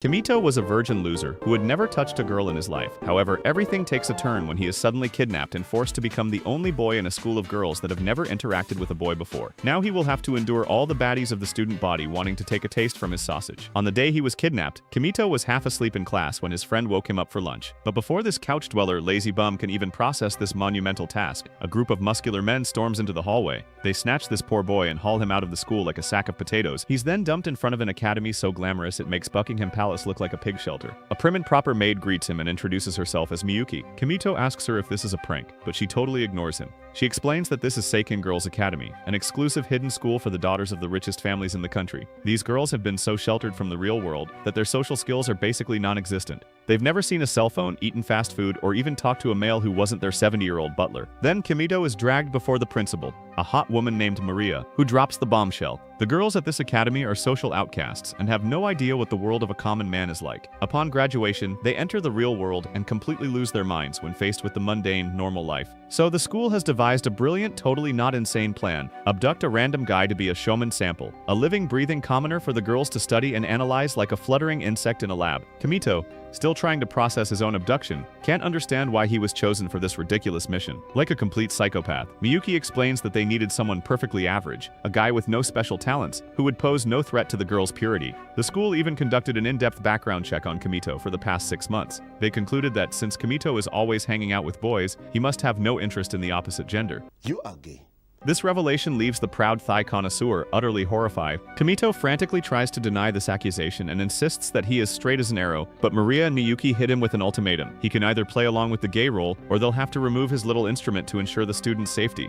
Kamito was a virgin loser who had never touched a girl in his life. However, everything takes a turn when he is suddenly kidnapped and forced to become the only boy in a school of girls that have never interacted with a boy before. Now he will have to endure all the baddies of the student body wanting to take a taste from his sausage. On the day he was kidnapped, Kamito was half asleep in class when his friend woke him up for lunch. But before this couch dweller lazy bum can even process this monumental task, a group of muscular men storms into the hallway. They snatch this poor boy and haul him out of the school like a sack of potatoes. He's then dumped in front of an academy so glamorous it makes Buckingham Palace look like a pig shelter. A prim and proper maid greets him and introduces herself as Miyuki. Kamito asks her if this is a prank, but she totally ignores him. She explains that this is Seikken Girls Academy, an exclusive hidden school for the daughters of the richest families in the country. These girls have been so sheltered from the real world that their social skills are basically non-existent. They've never seen a cell phone, eaten fast food, or even talked to a male who wasn't their 70-year-old butler. Then Kamito is dragged before the principal, a hot woman named Maria, who drops the bombshell. The girls at this academy are social outcasts and have no idea what the world of a common man is like. Upon graduation, they enter the real world and completely lose their minds when faced with the mundane, normal life. So the school has devised a brilliant, totally not insane plan. Abduct a random guy to be a showman sample, a living, breathing commoner for the girls to study and analyze like a fluttering insect in a lab. Kamito, still trying to process his own abduction, can't understand why he was chosen for this ridiculous mission. Like a complete psychopath, Miyuki explains that they needed someone perfectly average, a guy with no special talents, who would pose no threat to the girls' purity. The school even conducted an in-depth background check on Kamito for the past 6 months. They concluded that since Kamito is always hanging out with boys, he must have no interest in the opposite gender. You are gay. This revelation leaves the proud thigh connoisseur utterly horrified. Kamito frantically tries to deny this accusation and insists that he is straight as an arrow, but Maria and Miyuki hit him with an ultimatum. He can either play along with the gay role, or they'll have to remove his little instrument to ensure the student's safety.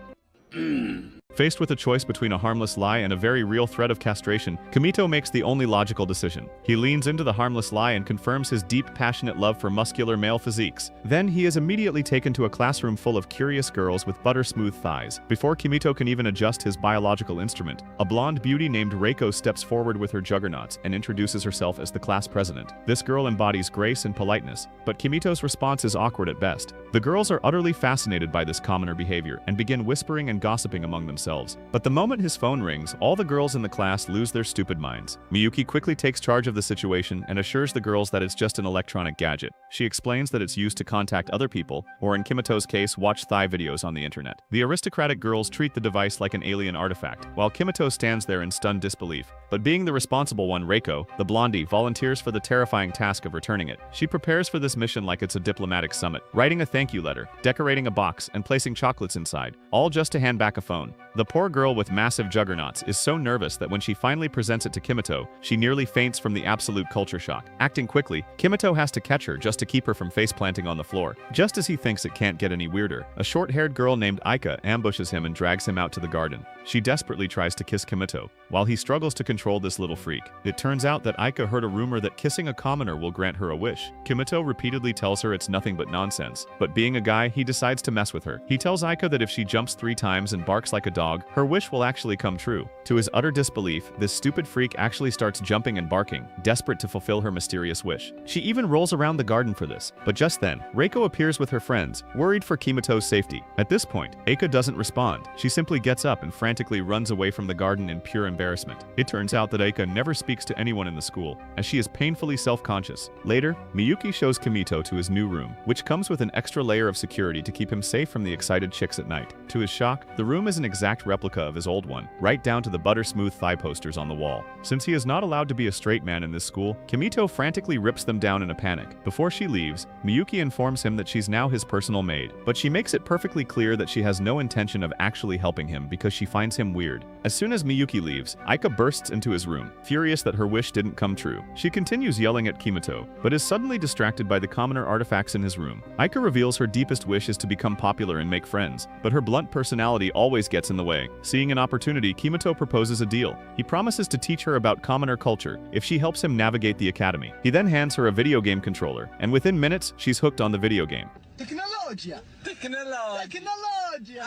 Faced with a choice between a harmless lie and a very real threat of castration, Kamito makes the only logical decision. He leans into the harmless lie and confirms his deep, passionate love for muscular male physiques. Then he is immediately taken to a classroom full of curious girls with butter-smooth thighs. Before Kamito can even adjust his biological instrument, a blonde beauty named Reiko steps forward with her juggernauts and introduces herself as the class president. This girl embodies grace and politeness, but Kamito's response is awkward at best. The girls are utterly fascinated by this commoner behavior and begin whispering and gossiping among themselves. But the moment his phone rings, all the girls in the class lose their stupid minds. Miyuki quickly takes charge of the situation and assures the girls that it's just an electronic gadget. She explains that it's used to contact other people, or in Kamito's case, watch thigh videos on the internet. The aristocratic girls treat the device like an alien artifact, while Kamito stands there in stunned disbelief. But being the responsible one, Reiko, the blondie, volunteers for the terrifying task of returning it. She prepares for this mission like it's a diplomatic summit, writing a thank you letter, decorating a box, and placing chocolates inside, all just to hand back a phone. The poor girl with massive juggernauts is so nervous that when she finally presents it to Kamito, she nearly faints from the absolute culture shock. Acting quickly, Kamito has to catch her just to keep her from face-planting on the floor. Just as he thinks it can't get any weirder, a short-haired girl named Aika ambushes him and drags him out to the garden. She desperately tries to kiss Kamito, while he struggles to control this little freak. It turns out that Aika heard a rumor that kissing a commoner will grant her a wish. Kamito repeatedly tells her it's nothing but nonsense, but being a guy, he decides to mess with her. He tells Aika that if she jumps 3 times and barks like a dog, her wish will actually come true. To his utter disbelief, this stupid freak actually starts jumping and barking, desperate to fulfill her mysterious wish. She even rolls around the garden for this. But just then, Reiko appears with her friends, worried for Kamito's safety. At this point, Aika doesn't respond. She simply gets up and frantically runs away from the garden in pure embarrassment. It turns out that Aika never speaks to anyone in the school, as she is painfully self-conscious. Later, Miyuki shows Kamito to his new room, which comes with an extra layer of security to keep him safe from the excited chicks at night. To his shock, the room is an exact replica of his old one, right down to the butter-smooth thigh posters on the wall. Since he is not allowed to be a straight man in this school, Kamito frantically rips them down in a panic. Before she leaves, Miyuki informs him that she's now his personal maid, but she makes it perfectly clear that she has no intention of actually helping him because she finds him weird. As soon as Miyuki leaves, Aika bursts into his room, furious that her wish didn't come true. She continues yelling at Kamito, but is suddenly distracted by the commoner artifacts in his room. Aika reveals her deepest wish is to become popular and make friends, but her blunt personality always gets in the way. Seeing an opportunity, Kamito proposes a deal. He promises to teach her about commoner culture if she helps him navigate the academy. He then hands her a video game controller, and within minutes, she's hooked on the video game. Technologia! Technologia!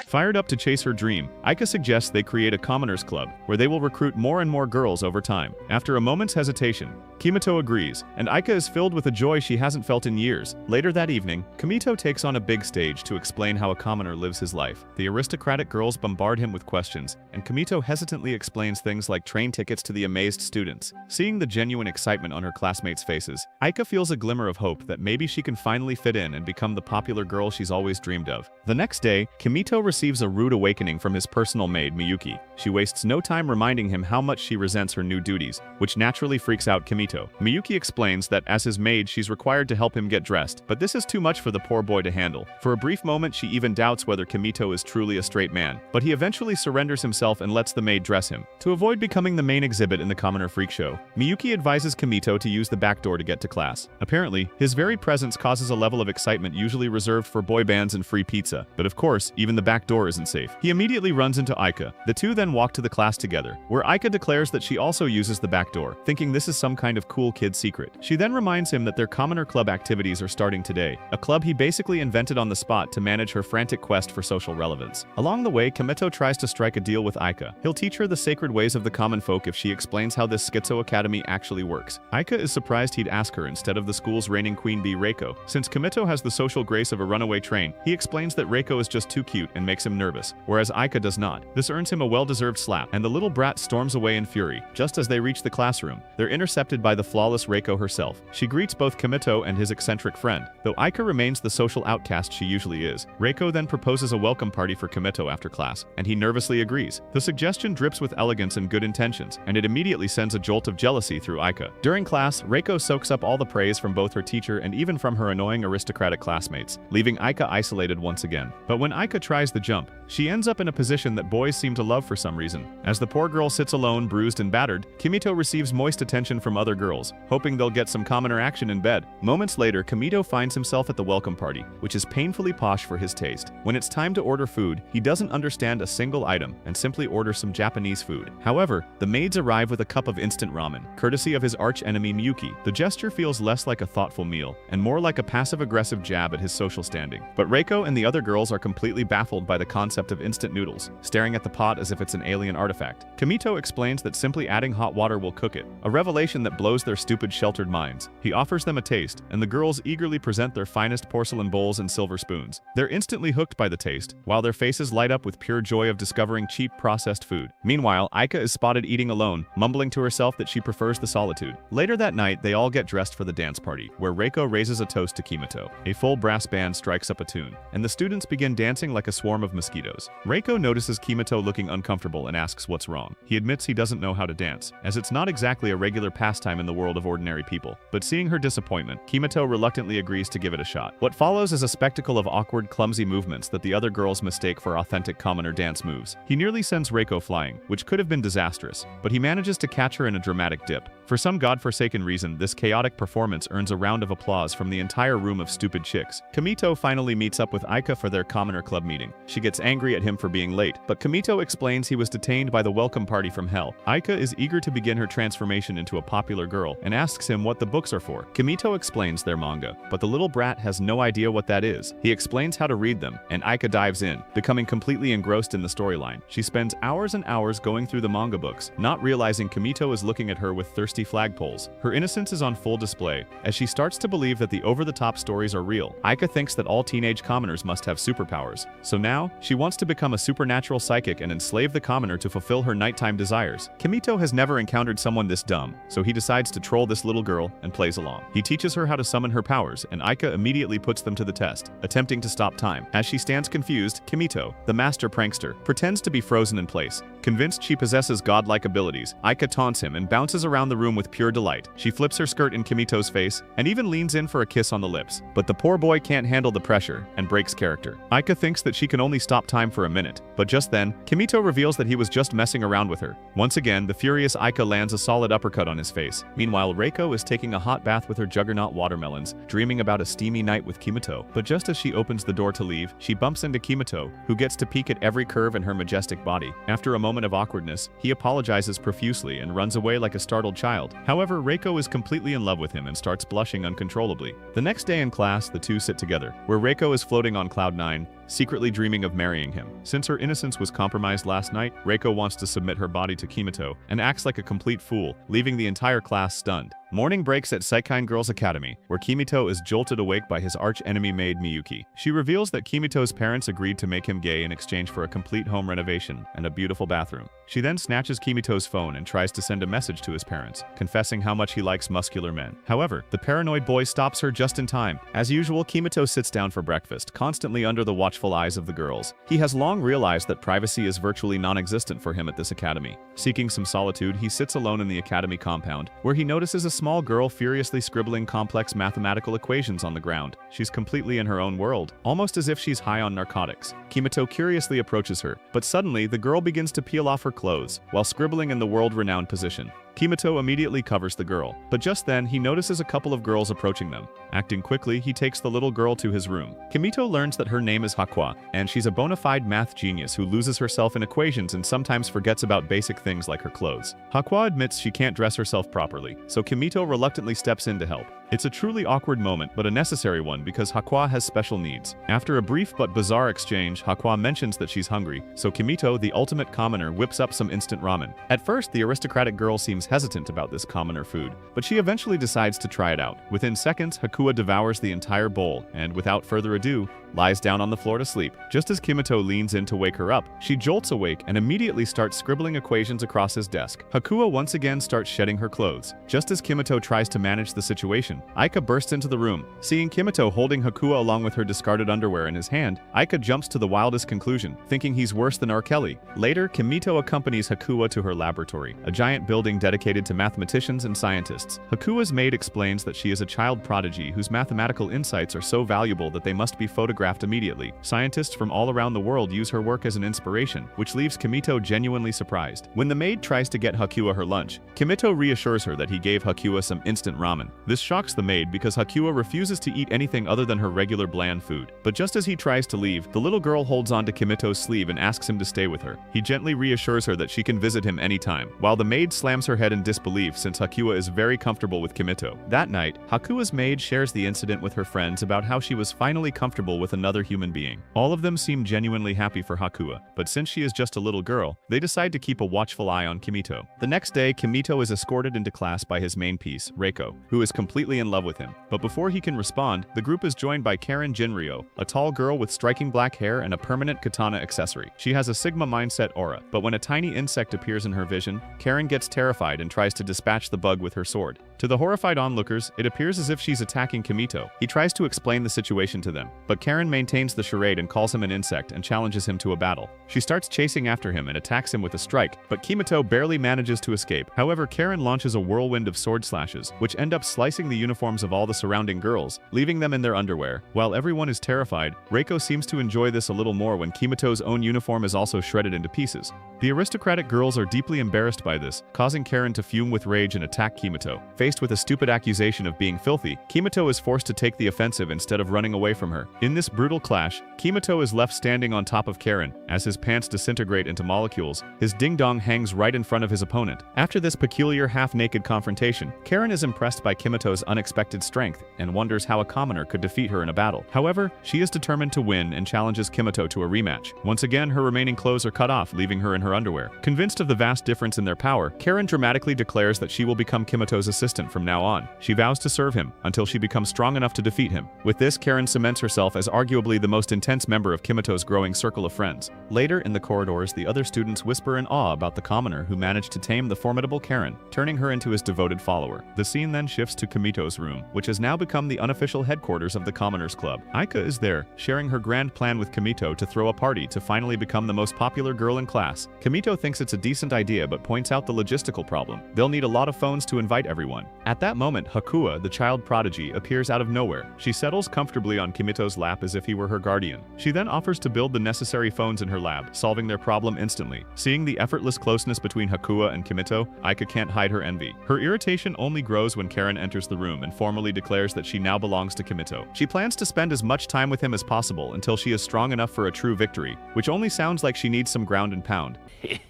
Fired up to chase her dream, Aika suggests they create a commoners club, where they will recruit more and more girls over time. After a moment's hesitation, Kamito agrees, and Aika is filled with a joy she hasn't felt in years. Later that evening, Kamito takes on a big stage to explain how a commoner lives his life. The aristocratic girls bombard him with questions, and Kamito hesitantly explains things like train tickets to the amazed students. Seeing the genuine excitement on her classmates' faces, Aika feels a glimmer of hope that maybe she can finally fit in and become the popular girl she's always dreamed of. The next day, Kamito receives a rude awakening from his personal maid, Miyuki. She wastes no time reminding him how much she resents her new duties, which naturally freaks out Kamito. Miyuki explains that as his maid, she's required to help him get dressed, but this is too much for the poor boy to handle. For a brief moment, she even doubts whether Kamito is truly a straight man, but he eventually surrenders himself and lets the maid dress him. To avoid becoming the main exhibit in the commoner freak show, Miyuki advises Kamito to use the back door to get to class. Apparently, his very presence causes a level of excitement usually reserved for boy bands and free pizza, but of course, even the back door isn't safe. He immediately runs into Aika. The two then walk to the class together, where Aika declares that she also uses the back door, thinking this is some kind of cool kid secret. She then reminds him that their commoner club activities are starting today, a club he basically invented on the spot to manage her frantic quest for social relevance. Along the way, Kamito tries to strike a deal with Aika. He'll teach her the sacred ways of the common folk if she explains how this Schizo Academy actually works. Aika is surprised he'd ask her instead of the school's reigning queen bee Reiko. Since Kamito has the social grace of a runaway train, he explains that Reiko is just too cute and makes him nervous, whereas Aika does not. This earns him a well-deserved slap, and the little brat storms away in fury. Just as they reach the classroom, they're intercepted by the flawless Reiko herself. She greets both Kamito and his eccentric friend. Though Aika remains the social outcast she usually is, Reiko then proposes a welcome party for Kamito after class, and he nervously agrees. The suggestion drips with elegance and good intentions, and it immediately sends a jolt of jealousy through Aika. During class, Reiko soaks up all the praise from both her teacher and even from her annoying aristocratic classmates, leaving Aika isolated once again. But when Aika tries the jump, she ends up in a position that boys seem to love for some reason. As the poor girl sits alone, bruised and battered, Kamito receives moist attention from other girls, hoping they'll get some commoner action in bed. Moments later, Kamito finds himself at the welcome party, which is painfully posh for his taste. When it's time to order food, he doesn't understand a single item and simply orders some Japanese food. However, the maids arrive with a cup of instant ramen, courtesy of his arch-enemy Miyuki. The gesture feels less like a thoughtful meal and more like a passive-aggressive jab at his social standing. But Reiko and the other girls are completely baffled by the concept of instant noodles, staring at the pot as if it's an alien artifact. Kamito explains that simply adding hot water will cook it, a revelation that blows their stupid sheltered minds. He offers them a taste, and the girls eagerly present their finest porcelain bowls and silver spoons. They're instantly hooked by the taste, while their faces light up with pure joy of discovering cheap processed food. Meanwhile, Aika is spotted eating alone, mumbling to herself that she prefers the solitude. Later that night, they all get dressed for the dance party, where Reiko raises a toast to Kamito. A full brass band strikes up a tune, and the students begin dancing like a swarm of mosquitoes. Reiko notices Kamito looking uncomfortable and asks what's wrong. He admits he doesn't know how to dance, as it's not exactly a regular pastime in the world of ordinary people. But seeing her disappointment, Kamito reluctantly agrees to give it a shot. What follows is a spectacle of awkward, clumsy movements that the other girls mistake for authentic commoner dance moves. He nearly sends Reiko flying, which could have been disastrous, but he manages to catch her in a dramatic dip. For some godforsaken reason, this chaotic performance earns a round of applause from the entire room of stupid chicks. Kamito finally meets up with Aika for their commoner club meeting. She gets angry at him for being late, but Kamito explains he was detained by the welcome party from hell. Aika is eager to begin her transformation into a popular girl and asks him what the books are for. Kamito explains they're manga, but the little brat has no idea what that is. He explains how to read them, and Aika dives in, becoming completely engrossed in the storyline. She spends hours and hours going through the manga books, not realizing Kamito is looking at her with thirsty flagpoles. Her innocence is on full display, as she starts to believe that the over-the-top stories are real. Aika thinks that all teenage commoners must have superpowers, so now she wants to become a supernatural psychic and enslave the commoner to fulfill her nighttime desires. Kamito has never encountered someone this dumb, so he decides to troll this little girl and plays along. He teaches her how to summon her powers, and Aika immediately puts them to the test, attempting to stop time. As she stands confused, Kamito, the master prankster, pretends to be frozen in place. Convinced she possesses godlike abilities, Aika taunts him and bounces around the room with pure delight. She flips her skirt in Kamito's face and even leans in for a kiss on the lips. But the poor boy can't handle the pressure and breaks character. Aika thinks that she can only stop time for a minute, but just then, Kamito reveals that he was just messing around with her. Once again, the furious Aika lands a solid uppercut on his face. Meanwhile, Reiko is taking a hot bath with her juggernaut watermelons, dreaming about a steamy night with Kamito. But just as she opens the door to leave, she bumps into Kamito, who gets to peek at every curve in her majestic body. After a moment of awkwardness, he apologizes profusely and runs away like a startled child. However, Reiko is completely in love with him and starts blushing uncontrollably. The next day in class, the two sit together, where Reiko is floating on cloud 9, secretly dreaming of marrying him. Since her innocence was compromised last night, Reiko wants to submit her body to Kamito and acts like a complete fool, leaving the entire class stunned. Morning breaks at Seikken Girls Academy, where Kamito is jolted awake by his arch-enemy maid Miyuki. She reveals that Kimito's parents agreed to make him gay in exchange for a complete home renovation and a beautiful bathroom. She then snatches Kimito's phone and tries to send a message to his parents, confessing how much he likes muscular men. However, the paranoid boy stops her just in time. As usual, Kamito sits down for breakfast, constantly under the watchful eyes of the girls. He has long realized that privacy is virtually non-existent for him at this academy. Seeking some solitude, he sits alone in the academy compound, where he notices a small girl furiously scribbling complex mathematical equations on the ground. She's completely in her own world, almost as if she's high on narcotics. Kamito curiously approaches her, but suddenly the girl begins to peel off her clothes, while scribbling in the world-renowned position. Kamito immediately covers the girl, but just then he notices a couple of girls approaching them. Acting quickly, he takes the little girl to his room. Kamito learns that her name is Hakua, and she's a bona fide math genius who loses herself in equations and sometimes forgets about basic things like her clothes. Hakua admits she can't dress herself properly, so Kamito reluctantly steps in to help. It's a truly awkward moment, but a necessary one because Hakua has special needs. After a brief but bizarre exchange, Hakua mentions that she's hungry, so Kamito, the ultimate commoner, whips up some instant ramen. At first, the aristocratic girl seems hesitant about this commoner food, but she eventually decides to try it out. Within seconds, Hakua devours the entire bowl, and without further ado, lies down on the floor to sleep. Just as Kamito leans in to wake her up, she jolts awake and immediately starts scribbling equations across his desk. Hakua once again starts shedding her clothes. Just as Kamito tries to manage the situation, Aika bursts into the room. Seeing Kamito holding Hakua along with her discarded underwear in his hand, Aika jumps to the wildest conclusion, thinking he's worse than R. Kelly. Later, Kamito accompanies Hakua to her laboratory, a giant building dedicated to mathematicians and scientists. Hakua's maid explains that she is a child prodigy whose mathematical insights are so valuable that they must be photographed immediately. Scientists from all around the world use her work as an inspiration, which leaves Kamito genuinely surprised. When the maid tries to get Hakua her lunch, Kamito reassures her that he gave Hakua some instant ramen. This shocks the maid because Hakua refuses to eat anything other than her regular bland food. But just as he tries to leave, the little girl holds on to Kamito's sleeve and asks him to stay with her. He gently reassures her that she can visit him anytime, while the maid slams her head in disbelief since Hakua is very comfortable with Kamito. That night, Hakua's maid shares the incident with her friends about how she was finally comfortable with another human being. All of them seem genuinely happy for Hakua, but since she is just a little girl, they decide to keep a watchful eye on Kamito. The next day, Kamito is escorted into class by his main piece, Reiko, who is completely in love with him. But before he can respond, the group is joined by Karen Jinryo, a tall girl with striking black hair and a permanent katana accessory. She has a Sigma mindset aura, but when a tiny insect appears in her vision, Karen gets terrified and tries to dispatch the bug with her sword. To the horrified onlookers, it appears as if she's attacking Kamito. He tries to explain the situation to them, but Karen maintains the charade and calls him an insect and challenges him to a battle. She starts chasing after him and attacks him with a strike, but Kamito barely manages to escape. However, Karen launches a whirlwind of sword slashes, which end up slicing the uniforms of all the surrounding girls, leaving them in their underwear. While everyone is terrified, Reiko seems to enjoy this a little more when Kimito's own uniform is also shredded into pieces. The aristocratic girls are deeply embarrassed by this, causing Karen to fume with rage and attack Kamito. Faced with a stupid accusation of being filthy, Kamito is forced to take the offensive instead of running away from her. In this brutal clash, Kamito is left standing on top of Karen. As his pants disintegrate into molecules, his ding-dong hangs right in front of his opponent. After this peculiar half-naked confrontation, Karen is impressed by Kimito's unexpected strength and wonders how a commoner could defeat her in a battle. However, she is determined to win and challenges Kamito to a rematch. Once again, her remaining clothes are cut off, leaving her in her underwear. Convinced of the vast difference in their power, Karen dramatically declares that she will become Kimito's assistant from now on. She vows to serve him until she becomes strong enough to defeat him. With this, Karen cements herself as arguably the most intense member of Kimito's growing circle of friends. Later, in the corridors, the other students whisper in awe about the commoner who managed to tame the formidable Karen, turning her into his devoted follower. The scene then shifts to Kamito's room, which has now become the unofficial headquarters of the Commoners Club. Aika is there, sharing her grand plan with Kamito to throw a party to finally become the most popular girl in class. Kamito thinks it's a decent idea but points out the logistical problem. They'll need a lot of phones to invite everyone. At that moment, Hakua, the child prodigy, appears out of nowhere. She settles comfortably on Kamito's lap as if he were her guardian. She then offers to build the necessary phones in her lab, solving their problem instantly. Seeing the effortless closeness between Hakua and Kamito, Aika can't hide her envy. Her irritation only grows when Karen enters the room and formally declares that she now belongs to Kamito. She plans to spend as much time with him as possible until she is strong enough for a true victory, which only sounds like she needs some ground and pound.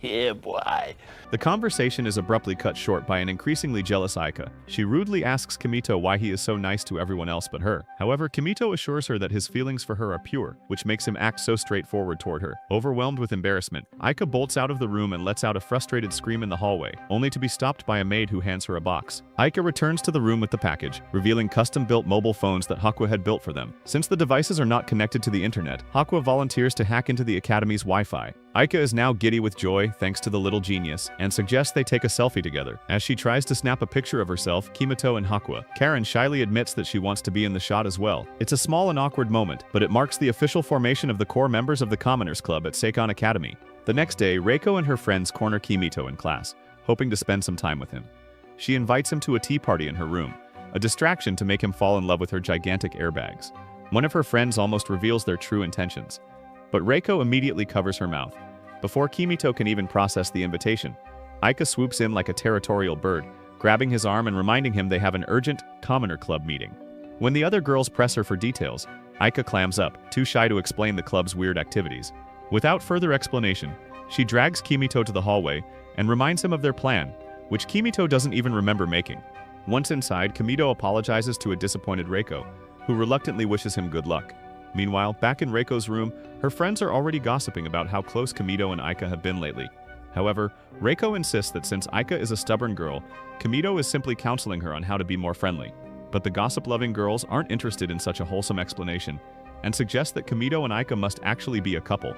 Yeah, boy. The conversation is abruptly cut short by an increasingly jealous Aika, Aika. She rudely asks Kamito why he is so nice to everyone else but her. However, Kamito assures her that his feelings for her are pure, which makes him act so straightforward toward her. Overwhelmed with embarrassment, Aika bolts out of the room and lets out a frustrated scream in the hallway, only to be stopped by a maid who hands her a box. Aika returns to the room with the package, revealing custom-built mobile phones that Hakwa had built for them. Since the devices are not connected to the internet, Hakwa volunteers to hack into the Academy's Wi-Fi. Aika is now giddy with joy thanks to the little genius, and suggests they take a selfie together. As she tries to snap a picture of herself, Kamito and Hakwa, Karen shyly admits that she wants to be in the shot as well. It's a small and awkward moment, but it marks the official formation of the core members of the Commoners Club at Seikken Academy. The next day, Reiko and her friends corner Kamito in class, hoping to spend some time with him. She invites him to a tea party in her room, a distraction to make him fall in love with her gigantic airbags. One of her friends almost reveals their true intentions, but Reiko immediately covers her mouth. Before Kamito can even process the invitation, Aika swoops in like a territorial bird, grabbing his arm and reminding him they have an urgent Commoner Club meeting. When the other girls press her for details, Aika clams up, too shy to explain the club's weird activities. Without further explanation, she drags Kamito to the hallway and reminds him of their plan, which Kamito doesn't even remember making. Once inside, Kamito apologizes to a disappointed Reiko, who reluctantly wishes him good luck. Meanwhile, back in Reiko's room, her friends are already gossiping about how close Kamito and Aika have been lately. However, Reiko insists that since Aika is a stubborn girl, Kamito is simply counseling her on how to be more friendly. But the gossip-loving girls aren't interested in such a wholesome explanation, and suggest that Kamito and Aika must actually be a couple.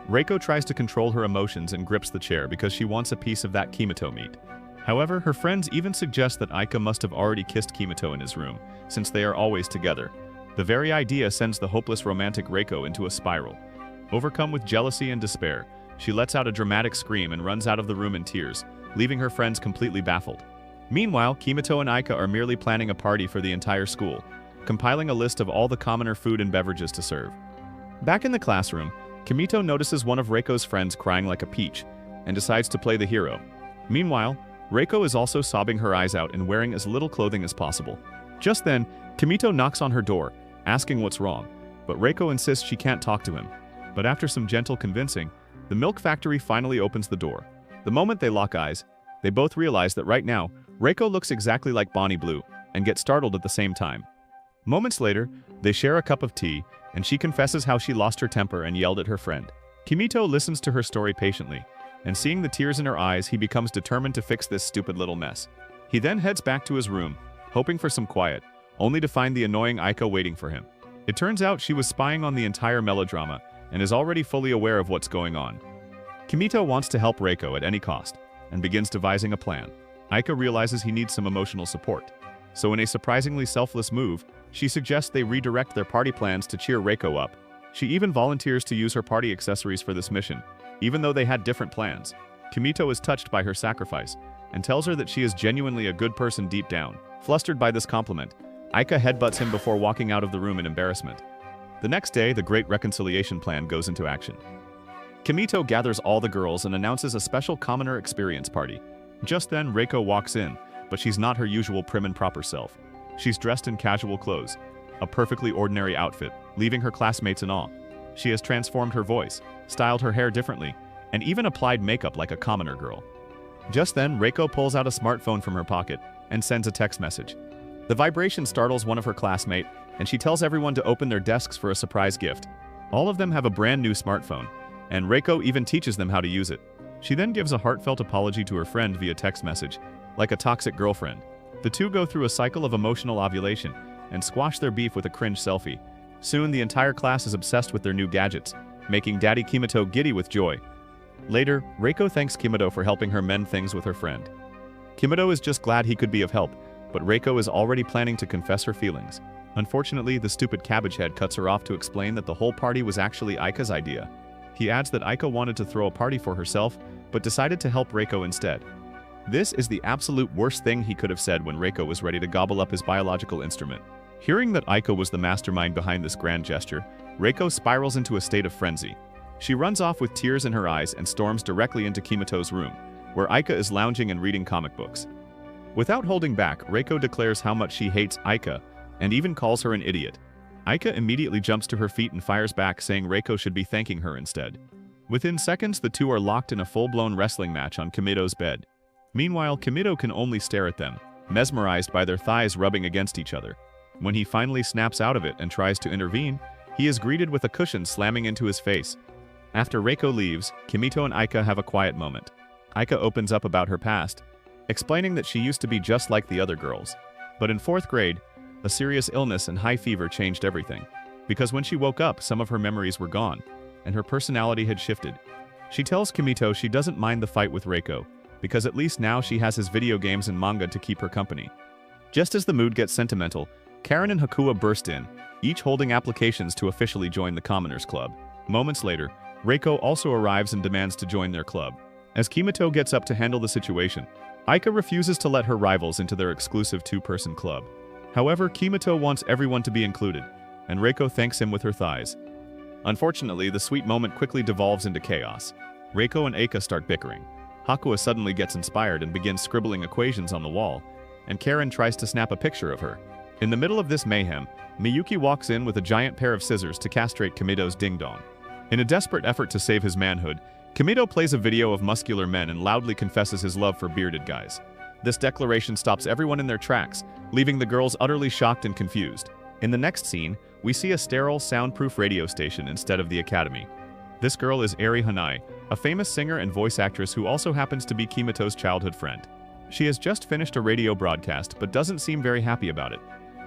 Reiko tries to control her emotions and grips the chair because she wants a piece of that Kamito meat. However, her friends even suggest that Aika must have already kissed Kamito in his room, since they are always together. The very idea sends the hopeless romantic Reiko into a spiral. Overcome with jealousy and despair, she lets out a dramatic scream and runs out of the room in tears, leaving her friends completely baffled. Meanwhile, Kamito and Aika are merely planning a party for the entire school, compiling a list of all the commoner food and beverages to serve. Back in the classroom, Kamito notices one of Reiko's friends crying like a peach, and decides to play the hero. Meanwhile, Reiko is also sobbing her eyes out and wearing as little clothing as possible. Just then, Kamito knocks on her door, asking what's wrong, but Reiko insists she can't talk to him. But after some gentle convincing, the milk factory finally opens the door. The moment they lock eyes, they both realize that right now, Reiko looks exactly like Bonnie Blue, and get startled at the same time. Moments later, they share a cup of tea, and she confesses how she lost her temper and yelled at her friend. Kamito listens to her story patiently, and seeing the tears in her eyes, he becomes determined to fix this stupid little mess. He then heads back to his room, hoping for some quiet, only to find the annoying Aika waiting for him. It turns out she was spying on the entire melodrama and is already fully aware of what's going on. Kamito wants to help Reiko at any cost and begins devising a plan. Aika realizes he needs some emotional support, so in a surprisingly selfless move, she suggests they redirect their party plans to cheer Reiko up. She even volunteers to use her party accessories for this mission, even though they had different plans. Kamito is touched by her sacrifice and tells her that she is genuinely a good person deep down. Flustered by this compliment, Aika headbutts him before walking out of the room in embarrassment. The next day, the Great Reconciliation Plan goes into action. Kamito gathers all the girls and announces a special commoner experience party. Just then, Reiko walks in, but she's not her usual prim and proper self. She's dressed in casual clothes, a perfectly ordinary outfit, leaving her classmates in awe. She has transformed her voice, styled her hair differently, and even applied makeup like a commoner girl. Just then, Reiko pulls out a smartphone from her pocket and sends a text message. The vibration startles one of her classmates, and she tells everyone to open their desks for a surprise gift. All of them have a brand new smartphone, and Reiko even teaches them how to use it. She then gives a heartfelt apology to her friend via text message, like a toxic girlfriend. The two go through a cycle of emotional ovulation and squash their beef with a cringe selfie. Soon, the entire class is obsessed with their new gadgets, making Daddy Kamito giddy with joy. Later, Reiko thanks Kamito for helping her mend things with her friend. Kamito is just glad he could be of help, but Reiko is already planning to confess her feelings. Unfortunately, the stupid cabbage head cuts her off to explain that the whole party was actually Aika's idea. He adds that Aika wanted to throw a party for herself, but decided to help Reiko instead. This is the absolute worst thing he could have said when Reiko was ready to gobble up his biological instrument. Hearing that Aika was the mastermind behind this grand gesture, Reiko spirals into a state of frenzy. She runs off with tears in her eyes and storms directly into Kamito's room, where Aika is lounging and reading comic books. Without holding back, Reiko declares how much she hates Aika, and even calls her an idiot. Aika immediately jumps to her feet and fires back, saying Reiko should be thanking her instead. Within seconds, the two are locked in a full-blown wrestling match on Kamito's bed. Meanwhile, Kamito can only stare at them, mesmerized by their thighs rubbing against each other. When he finally snaps out of it and tries to intervene, he is greeted with a cushion slamming into his face. After Reiko leaves, Kamito and Aika have a quiet moment. Aika opens up about her past, explaining that she used to be just like the other girls. But in 4th grade, a serious illness and high fever changed everything. Because when she woke up, some of her memories were gone, and her personality had shifted. She tells Kamito she doesn't mind the fight with Reiko, because at least now she has his video games and manga to keep her company. Just as the mood gets sentimental, Karen and Hakua burst in, each holding applications to officially join the Commoners Club. Moments later, Reiko also arrives and demands to join their club. As Kamito gets up to handle the situation, Aika refuses to let her rivals into their exclusive 2-person club. However, Kamito wants everyone to be included, and Reiko thanks him with her thighs. Unfortunately, the sweet moment quickly devolves into chaos. Reiko and Aika start bickering. Hakua suddenly gets inspired and begins scribbling equations on the wall, and Karen tries to snap a picture of her. In the middle of this mayhem, Miyuki walks in with a giant pair of scissors to castrate Kamito's ding-dong. In a desperate effort to save his manhood, Kamito plays a video of muscular men and loudly confesses his love for bearded guys. This declaration stops everyone in their tracks, leaving the girls utterly shocked and confused. In the next scene, we see a sterile, soundproof radio station instead of the academy. This girl is Eri Hanai, a famous singer and voice actress who also happens to be Kimito's childhood friend. She has just finished a radio broadcast but doesn't seem very happy about it.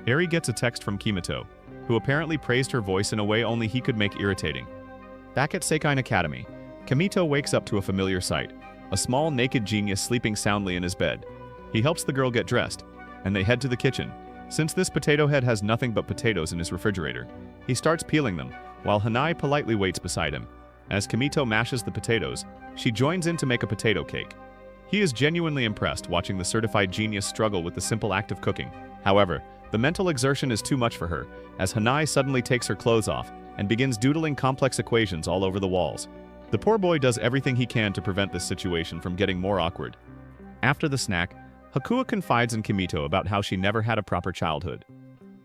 Eri gets a text from Kamito, who apparently praised her voice in a way only he could make irritating. Back at Seikken Academy, Kamito wakes up to a familiar sight, a small naked genius sleeping soundly in his bed. He helps the girl get dressed, and they head to the kitchen. Since this potato head has nothing but potatoes in his refrigerator, he starts peeling them, while Hanai politely waits beside him. As Kamito mashes the potatoes, she joins in to make a potato cake. He is genuinely impressed watching the certified genius struggle with the simple act of cooking. However, the mental exertion is too much for her, as Hanai suddenly takes her clothes off and begins doodling complex equations all over the walls. The poor boy does everything he can to prevent this situation from getting more awkward. After the snack, Hakua confides in Kamito about how she never had a proper childhood.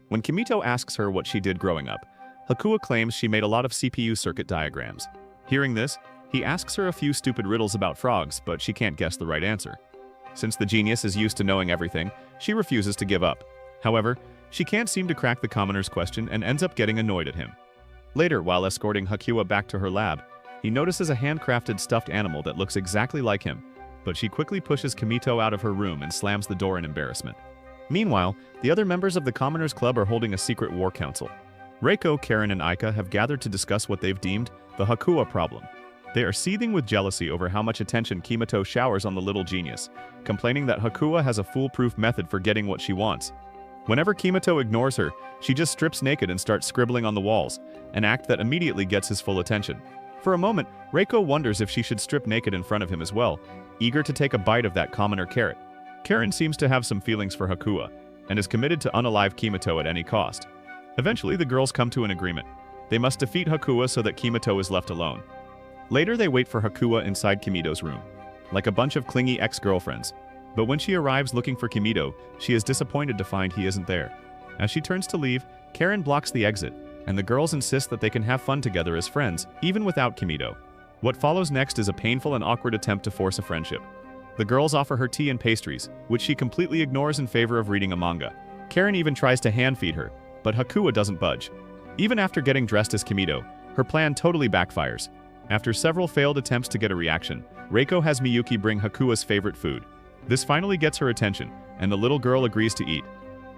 When Kamito asks her what she did growing up, Hakua claims she made a lot of CPU circuit diagrams. Hearing this, he asks her a few stupid riddles about frogs, but she can't guess the right answer. Since the genius is used to knowing everything, she refuses to give up. However, she can't seem to crack the commoner's question and ends up getting annoyed at him. Later, while escorting Hakua back to her lab, he notices a handcrafted stuffed animal that looks exactly like him, but she quickly pushes Kamito out of her room and slams the door in embarrassment. Meanwhile, the other members of the Commoners Club are holding a secret war council. Reiko, Karen, and Aika have gathered to discuss what they've deemed the Hakua problem. They are seething with jealousy over how much attention Kamito showers on the little genius, complaining that Hakua has a foolproof method for getting what she wants. Whenever Kamito ignores her, she just strips naked and starts scribbling on the walls, an act that immediately gets his full attention. For a moment, Reiko wonders if she should strip naked in front of him as well, eager to take a bite of that commoner carrot. Karen seems to have some feelings for Hakua, and is committed to unalive Kamito at any cost. Eventually, the girls come to an agreement. They must defeat Hakua so that Kamito is left alone. Later, they wait for Hakua inside Kamito's room, like a bunch of clingy ex-girlfriends. But when she arrives looking for Kamito, she is disappointed to find he isn't there. As she turns to leave, Karen blocks the exit, and the girls insist that they can have fun together as friends, even without Kamito. What follows next is a painful and awkward attempt to force a friendship. The girls offer her tea and pastries, which she completely ignores in favor of reading a manga. Karen even tries to hand-feed her, but Hakua doesn't budge. Even after getting dressed as Kamito, her plan totally backfires. After several failed attempts to get a reaction, Reiko has Miyuki bring Hakua's favorite food. This finally gets her attention, and the little girl agrees to eat.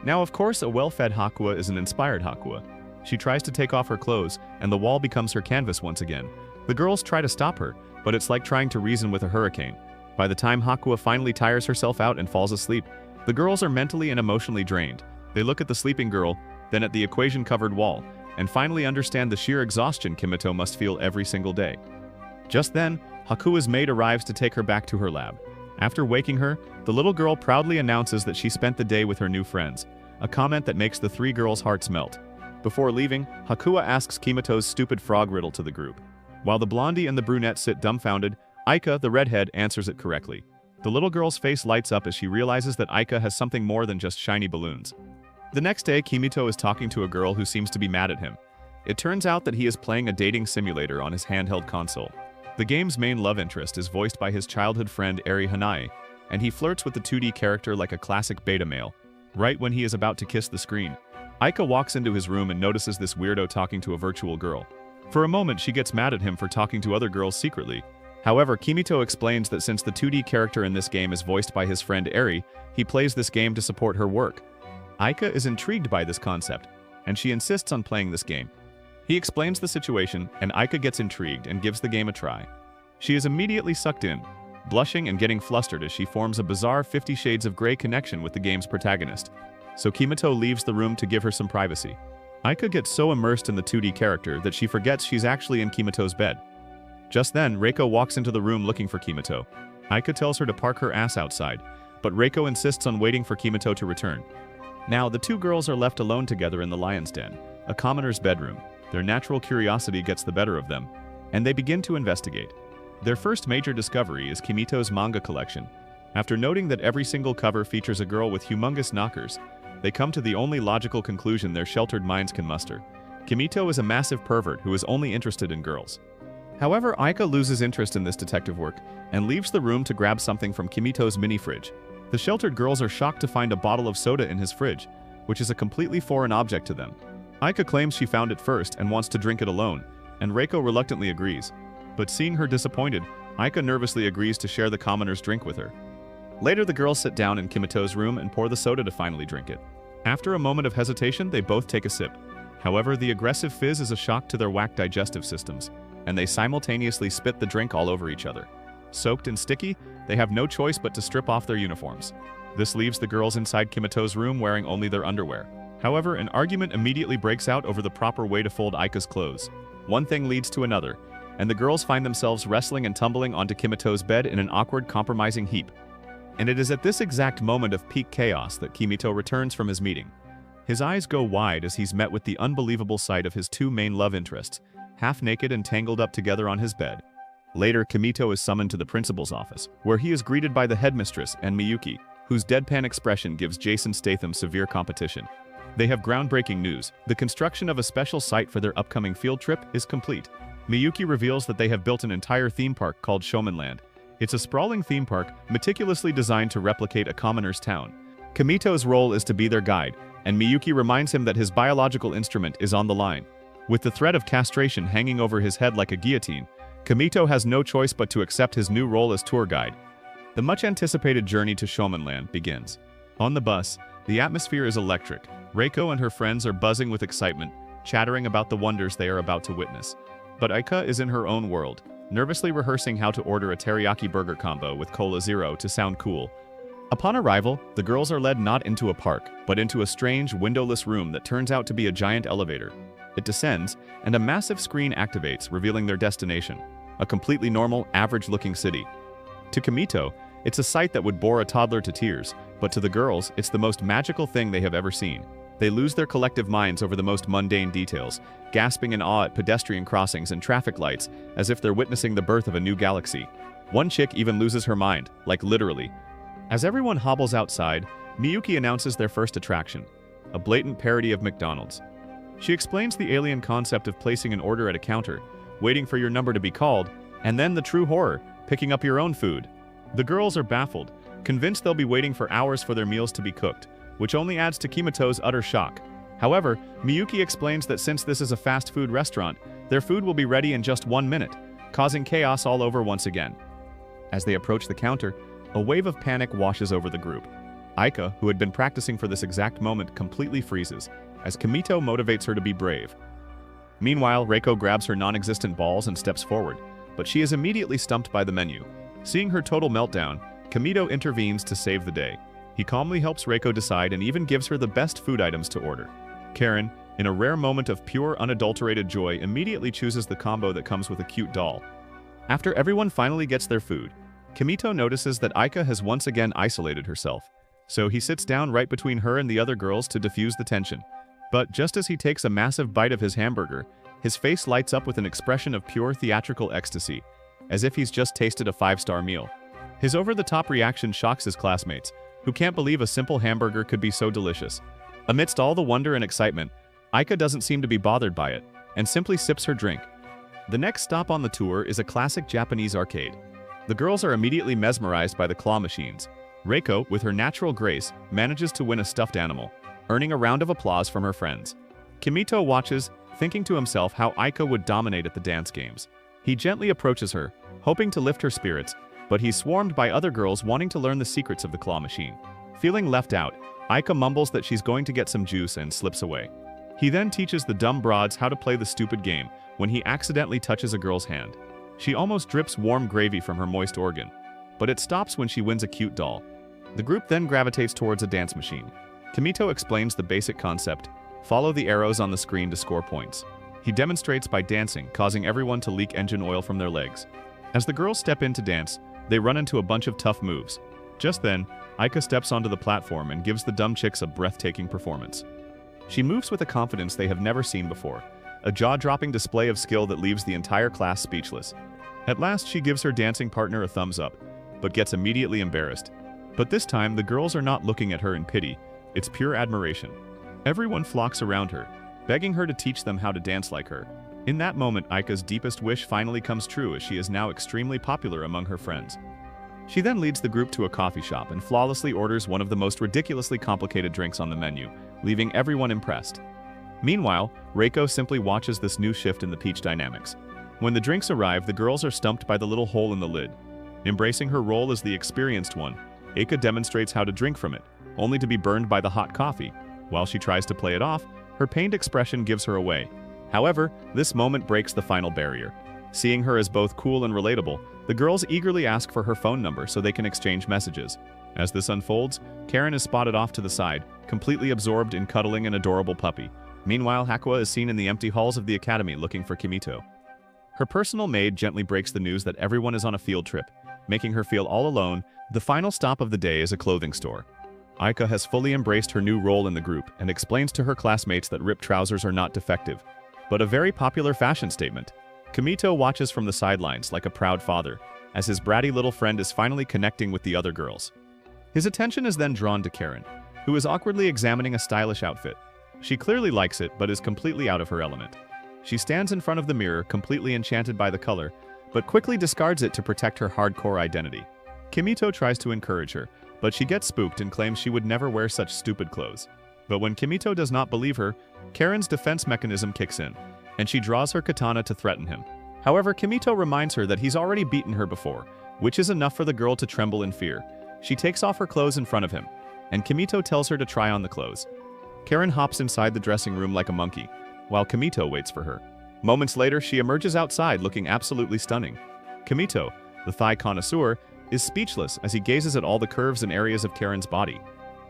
Now, of course, a well-fed Hakua is an inspired Hakua. She tries to take off her clothes, and the wall becomes her canvas once again. The girls try to stop her, but it's like trying to reason with a hurricane. By the time Hakua finally tires herself out and falls asleep, the girls are mentally and emotionally drained. They look at the sleeping girl, then at the equation-covered wall, and finally understand the sheer exhaustion Kamito must feel every single day. Just then, Hakua's maid arrives to take her back to her lab. After waking her, the little girl proudly announces that she spent the day with her new friends, a comment that makes the three girls' hearts melt. Before leaving, Hakua asks Kamito's stupid frog riddle to the group. While the blondie and the brunette sit dumbfounded, Aika, the redhead, answers it correctly. The little girl's face lights up as she realizes that Aika has something more than just shiny balloons. The next day, Kamito is talking to a girl who seems to be mad at him. It turns out that he is playing a dating simulator on his handheld console. The game's main love interest is voiced by his childhood friend Eri Hanai, and he flirts with the 2D character like a classic beta male. Right when he is about to kiss the screen, Aika walks into his room and notices this weirdo talking to a virtual girl. For a moment, she gets mad at him for talking to other girls secretly. However, Kamito explains that since the 2D character in this game is voiced by his friend Eri, he plays this game to support her work. Aika is intrigued by this concept, and she insists on playing this game. He explains the situation, and Aika gets intrigued and gives the game a try. She is immediately sucked in, blushing and getting flustered as she forms a bizarre 50 Shades of Grey connection with the game's protagonist. So Kamito leaves the room to give her some privacy. Aika gets so immersed in the 2D character that she forgets she's actually in Kimito's bed. Just then, Reiko walks into the room looking for Kamito. Aika tells her to park her ass outside, but Reiko insists on waiting for Kamito to return. Now, the two girls are left alone together in the lion's den, a commoner's bedroom. Their natural curiosity gets the better of them, and they begin to investigate. Their first major discovery is Kamito's manga collection. After noting that every single cover features a girl with humongous knockers, they come to the only logical conclusion their sheltered minds can muster. Kamito is a massive pervert who is only interested in girls. However, Aika loses interest in this detective work and leaves the room to grab something from Kamito's mini-fridge. The sheltered girls are shocked to find a bottle of soda in his fridge, which is a completely foreign object to them. Aika claims she found it first and wants to drink it alone, and Reiko reluctantly agrees. But seeing her disappointed, Aika nervously agrees to share the commoner's drink with her. Later, the girls sit down in Kamito's room and pour the soda to finally drink it. After a moment of hesitation, they both take a sip. However, the aggressive fizz is a shock to their whack digestive systems, and they simultaneously spit the drink all over each other. Soaked and sticky, they have no choice but to strip off their uniforms. This leaves the girls inside Kamito's room wearing only their underwear. However, an argument immediately breaks out over the proper way to fold Aika's clothes. One thing leads to another, and the girls find themselves wrestling and tumbling onto Kamito's bed in an awkward, compromising heap. And it is at this exact moment of peak chaos that Kamito returns from his meeting. His eyes go wide as he's met with the unbelievable sight of his two main love interests, half naked and tangled up together on his bed. Later, Kamito is summoned to the principal's office, where he is greeted by the headmistress and Miyuki, whose deadpan expression gives Jason Statham severe competition. They have groundbreaking news. The construction of a special site for their upcoming field trip is complete. Miyuki reveals that they have built an entire theme park called Showmanland. It's a sprawling theme park meticulously designed to replicate a commoner's town. Kamito's role is to be their guide, and Miyuki reminds him that his biological instrument is on the line. With the threat of castration hanging over his head like a guillotine, Kamito has no choice but to accept his new role as tour guide. The much-anticipated journey to Showmanland begins. On the bus, the atmosphere is electric. Reiko and her friends are buzzing with excitement, chattering about the wonders they are about to witness. But Aika is in her own world, nervously rehearsing how to order a teriyaki burger combo with Cola Zero to sound cool. Upon arrival, the girls are led not into a park, but into a strange, windowless room that turns out to be a giant elevator. It descends, and a massive screen activates, revealing their destination, a completely normal, average-looking city. To Kamito, it's a sight that would bore a toddler to tears, but to the girls, it's the most magical thing they have ever seen. They lose their collective minds over the most mundane details, gasping in awe at pedestrian crossings and traffic lights as if they're witnessing the birth of a new galaxy. One chick even loses her mind, like literally. As everyone hobbles outside, Miyuki announces their first attraction, a blatant parody of McDonald's. She explains the alien concept of placing an order at a counter, waiting for your number to be called, and then the true horror, picking up your own food. The girls are baffled, convinced they'll be waiting for hours for their meals to be cooked, which only adds to Kamito's utter shock. However, Miyuki explains that since this is a fast food restaurant, their food will be ready in just 1 minute, causing chaos all over once again. As they approach the counter, a wave of panic washes over the group. Aika, who had been practicing for this exact moment, completely freezes, as Kamito motivates her to be brave. Meanwhile, Reiko grabs her non-existent balls and steps forward, but she is immediately stumped by the menu. Seeing her total meltdown, Kamito intervenes to save the day. He calmly helps Reiko decide and even gives her the best food items to order. Karen, in a rare moment of pure, unadulterated joy, immediately chooses the combo that comes with a cute doll. After everyone finally gets their food, Kamito notices that Aika has once again isolated herself, so he sits down right between her and the other girls to diffuse the tension. But just as he takes a massive bite of his hamburger, his face lights up with an expression of pure theatrical ecstasy, as if he's just tasted a 5-star meal. His over-the-top reaction shocks his classmates, who can't believe a simple hamburger could be so delicious. Amidst all the wonder and excitement, Aika doesn't seem to be bothered by it, and simply sips her drink. The next stop on the tour is a classic Japanese arcade. The girls are immediately mesmerized by the claw machines. Reiko, with her natural grace, manages to win a stuffed animal, earning a round of applause from her friends. Kamito watches, thinking to himself how Aika would dominate at the dance games. He gently approaches her, hoping to lift her spirits, but he's swarmed by other girls wanting to learn the secrets of the claw machine. Feeling left out, Aika mumbles that she's going to get some juice and slips away. He then teaches the dumb broads how to play the stupid game when he accidentally touches a girl's hand. She almost drips warm gravy from her moist organ, but it stops when she wins a cute doll. The group then gravitates towards a dance machine. Kamito explains the basic concept: follow the arrows on the screen to score points. He demonstrates by dancing, causing everyone to leak engine oil from their legs. As the girls step in to dance, they run into a bunch of tough moves. Just then, Aika steps onto the platform and gives the dumb chicks a breathtaking performance. She moves with a confidence they have never seen before, a jaw-dropping display of skill that leaves the entire class speechless. At last, she gives her dancing partner a thumbs up, but gets immediately embarrassed. But this time, the girls are not looking at her in pity, it's pure admiration. Everyone flocks around her, begging her to teach them how to dance like her. In that moment, Aika's deepest wish finally comes true, as she is now extremely popular among her friends. She then leads the group to a coffee shop and flawlessly orders one of the most ridiculously complicated drinks on the menu, leaving everyone impressed. Meanwhile, Reiko simply watches this new shift in the peach dynamics. When the drinks arrive, the girls are stumped by the little hole in the lid. Embracing her role as the experienced one, Aika demonstrates how to drink from it, only to be burned by the hot coffee. While she tries to play it off, her pained expression gives her away. However, this moment breaks the final barrier. Seeing her as both cool and relatable, the girls eagerly ask for her phone number so they can exchange messages. As this unfolds, Karen is spotted off to the side, completely absorbed in cuddling an adorable puppy. Meanwhile, Hakua is seen in the empty halls of the academy looking for Kamito. Her personal maid gently breaks the news that everyone is on a field trip, making her feel all alone. The final stop of the day is a clothing store. Aika has fully embraced her new role in the group and explains to her classmates that ripped trousers are not defective, but a very popular fashion statement. Kamito watches from the sidelines like a proud father, as his bratty little friend is finally connecting with the other girls. His attention is then drawn to Karen, who is awkwardly examining a stylish outfit. She clearly likes it, but is completely out of her element. She stands in front of the mirror, completely enchanted by the color, but quickly discards it to protect her hardcore identity. Kamito tries to encourage her, but she gets spooked and claims she would never wear such stupid clothes. But when Kamito does not believe her, Karen's defense mechanism kicks in, and she draws her katana to threaten him. However, Kamito reminds her that he's already beaten her before, which is enough for the girl to tremble in fear. She takes off her clothes in front of him, and Kamito tells her to try on the clothes. Karen hops inside the dressing room like a monkey, while Kamito waits for her. Moments later, she emerges outside looking absolutely stunning. Kamito, the thigh connoisseur, is speechless as he gazes at all the curves and areas of Karen's body.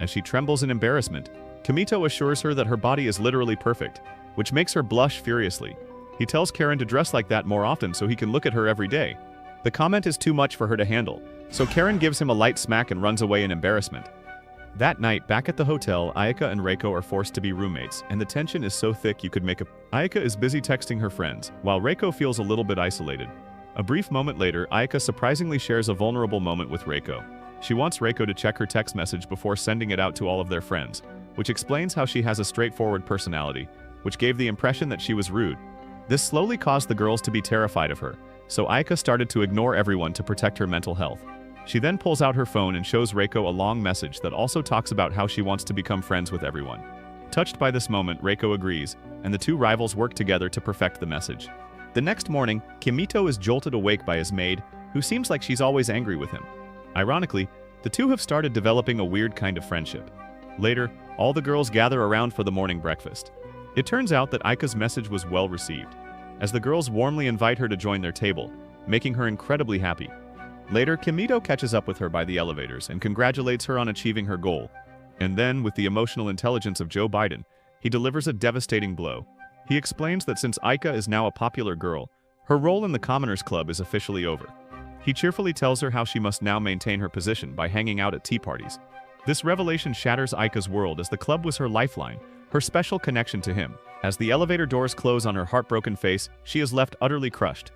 As she trembles in embarrassment, Kamito assures her that her body is literally perfect, which makes her blush furiously. He tells Karen to dress like that more often so he can look at her every day. The comment is too much for her to handle, so Karen gives him a light smack and runs away in embarrassment. That night, back at the hotel, Aika and Reiko are forced to be roommates, and the tension is so thick you could make a... Aika is busy texting her friends, while Reiko feels a little bit isolated. A brief moment later, Aika surprisingly shares a vulnerable moment with Reiko. She wants Reiko to check her text message before sending it out to all of their friends, which explains how she has a straightforward personality, which gave the impression that she was rude. This slowly caused the girls to be terrified of her, so Aika started to ignore everyone to protect her mental health. She then pulls out her phone and shows Reiko a long message that also talks about how she wants to become friends with everyone. Touched by this moment, Reiko agrees, and the two rivals work together to perfect the message. The next morning, Kamito is jolted awake by his maid, who seems like she's always angry with him. Ironically, the two have started developing a weird kind of friendship. Later, all the girls gather around for the morning breakfast. It turns out that Aika's message was well received, as the girls warmly invite her to join their table, making her incredibly happy. Later, Kamito catches up with her by the elevators and congratulates her on achieving her goal. And then, with the emotional intelligence of Joe Biden, he delivers a devastating blow. He explains that since Aika is now a popular girl, her role in the Commoners Club is officially over. He cheerfully tells her how she must now maintain her position by hanging out at tea parties. This revelation shatters Aika's world, as the club was her lifeline, her special connection to him. As the elevator doors close on her heartbroken face, she is left utterly crushed.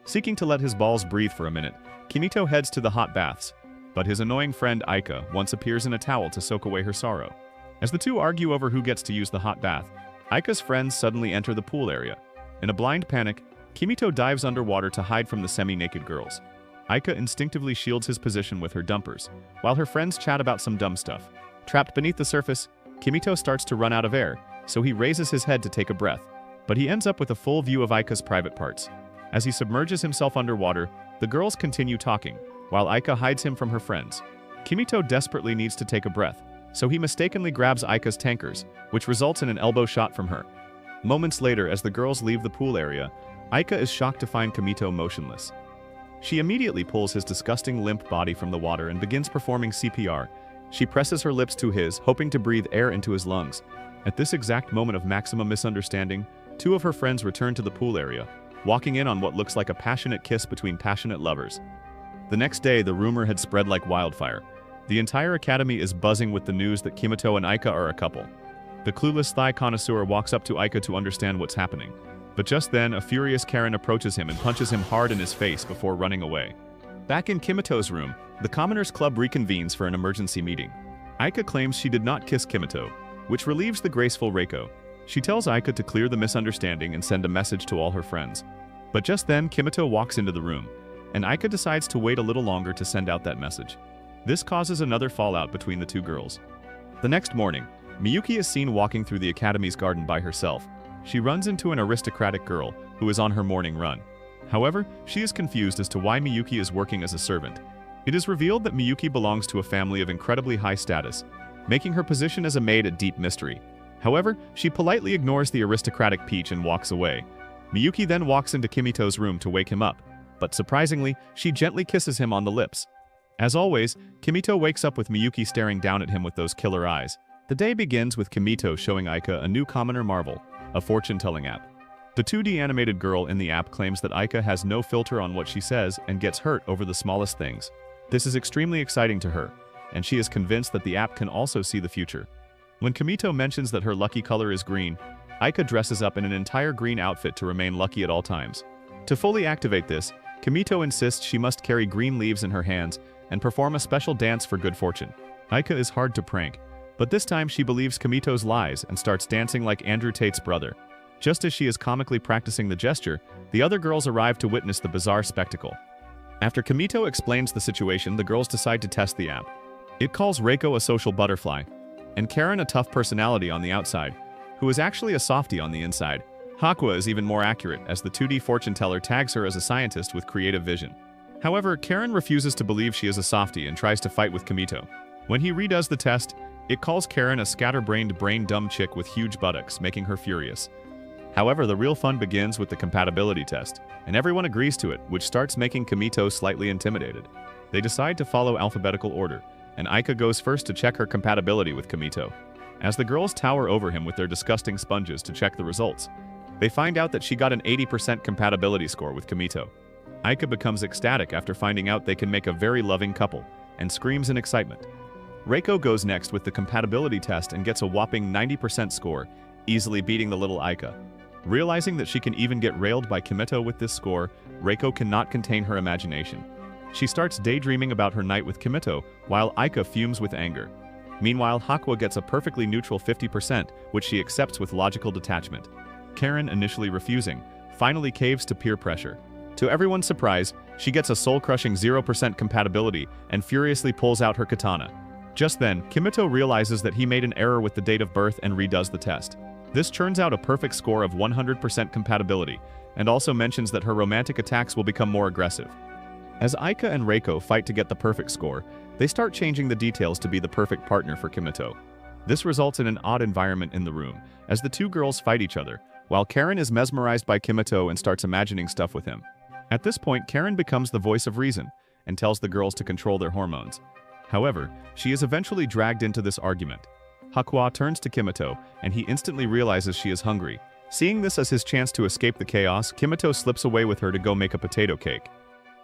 Seeking to let his balls breathe for a minute, Kamito heads to the hot baths, but his annoying friend Aika once appears in a towel to soak away her sorrow. As the two argue over who gets to use the hot bath, Aika's friends suddenly enter the pool area. In a blind panic, Kamito dives underwater to hide from the semi-naked girls. Aika instinctively shields his position with her dumpers, while her friends chat about some dumb stuff. Trapped beneath the surface, Kamito starts to run out of air, so he raises his head to take a breath, but he ends up with a full view of Aika's private parts. As he submerges himself underwater, the girls continue talking, while Aika hides him from her friends. Kamito desperately needs to take a breath, so he mistakenly grabs Aika's tankers, which results in an elbow shot from her. Moments later, as the girls leave the pool area, Aika is shocked to find Kamito motionless. She immediately pulls his disgusting limp body from the water and begins performing CPR. She presses her lips to his, hoping to breathe air into his lungs. At this exact moment of maximum misunderstanding, two of her friends return to the pool area, walking in on what looks like a passionate kiss between passionate lovers. The next day, the rumor had spread like wildfire. The entire academy is buzzing with the news that Kamito and Aika are a couple. The clueless thigh connoisseur walks up to Aika to understand what's happening. But just then, a furious Karen approaches him and punches him hard in his face before running away. Back in Kimito's room, the Commoners Club reconvenes for an emergency meeting. Aika claims she did not kiss Kamito, which relieves the graceful Reiko. She tells Aika to clear the misunderstanding and send a message to all her friends. But just then, Kamito walks into the room, and Aika decides to wait a little longer to send out that message. This causes another fallout between the two girls. The next morning, Miyuki is seen walking through the academy's garden by herself. She runs into an aristocratic girl who is on her morning run. However, she is confused as to why Miyuki is working as a servant. It is revealed that Miyuki belongs to a family of incredibly high status, making her position as a maid a deep mystery. However, she politely ignores the aristocratic peach and walks away. Miyuki then walks into Kimito's room to wake him up, but surprisingly, she gently kisses him on the lips. As always, Kamito wakes up with Miyuki staring down at him with those killer eyes. The day begins with Kamito showing Aika a new commoner marvel, a fortune-telling app. The 2D animated girl in the app claims that Aika has no filter on what she says and gets hurt over the smallest things. This is extremely exciting to her, and she is convinced that the app can also see the future. When Kamito mentions that her lucky color is green, Aika dresses up in an entire green outfit to remain lucky at all times. To fully activate this, Kamito insists she must carry green leaves in her hands and perform a special dance for good fortune. Aika is hard to prank, but this time she believes Kamito's lies and starts dancing like Andrew Tate's brother. Just as she is comically practicing the gesture, the other girls arrive to witness the bizarre spectacle. After Kamito explains the situation, the girls decide to test the app. It calls Reiko a social butterfly, and Karen a tough personality on the outside, who is actually a softie on the inside. Hakwa is even more accurate, as the 2D fortune teller tags her as a scientist with creative vision. However, Karen refuses to believe she is a softie and tries to fight with Kamito. When he redoes the test, it calls Karen a scatterbrained brain-dumb chick with huge buttocks, making her furious. However, the real fun begins with the compatibility test, and everyone agrees to it, which starts making Kamito slightly intimidated. They decide to follow alphabetical order, and Aika goes first to check her compatibility with Kamito. As the girls tower over him with their disgusting sponges to check the results, they find out that she got an 80% compatibility score with Kamito. Aika becomes ecstatic after finding out they can make a very loving couple, and screams in excitement. Reiko goes next with the compatibility test and gets a whopping 90% score, easily beating the little Aika. Realizing that she can even get railed by Kamito with this score, Reiko cannot contain her imagination. She starts daydreaming about her night with Kamito, while Aika fumes with anger. Meanwhile, Hakwa gets a perfectly neutral 50%, which she accepts with logical detachment. Karen, initially refusing, finally caves to peer pressure. To everyone's surprise, she gets a soul-crushing 0% compatibility and furiously pulls out her katana. Just then, Kamito realizes that he made an error with the date of birth and redoes the test. This churns out a perfect score of 100% compatibility, and also mentions that her romantic attacks will become more aggressive. As Aika and Reiko fight to get the perfect score, they start changing the details to be the perfect partner for Kamito. This results in an odd environment in the room, as the two girls fight each other, while Karen is mesmerized by Kamito and starts imagining stuff with him. At this point, Karen becomes the voice of reason, and tells the girls to control their hormones. However, she is eventually dragged into this argument. Hakwa turns to Kamito, and he instantly realizes she is hungry. Seeing this as his chance to escape the chaos, Kamito slips away with her to go make a potato cake.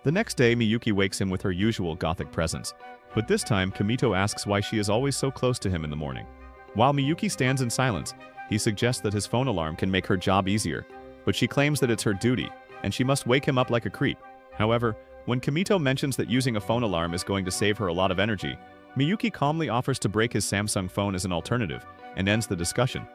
The next day, Miyuki wakes him with her usual gothic presence, but this time, Kamito asks why she is always so close to him in the morning. While Miyuki stands in silence, he suggests that his phone alarm can make her job easier, but she claims that it's her duty, and she must wake him up like a creep. However, when Kamito mentions that using a phone alarm is going to save her a lot of energy, Miyuki calmly offers to break his Samsung phone as an alternative, and ends the discussion.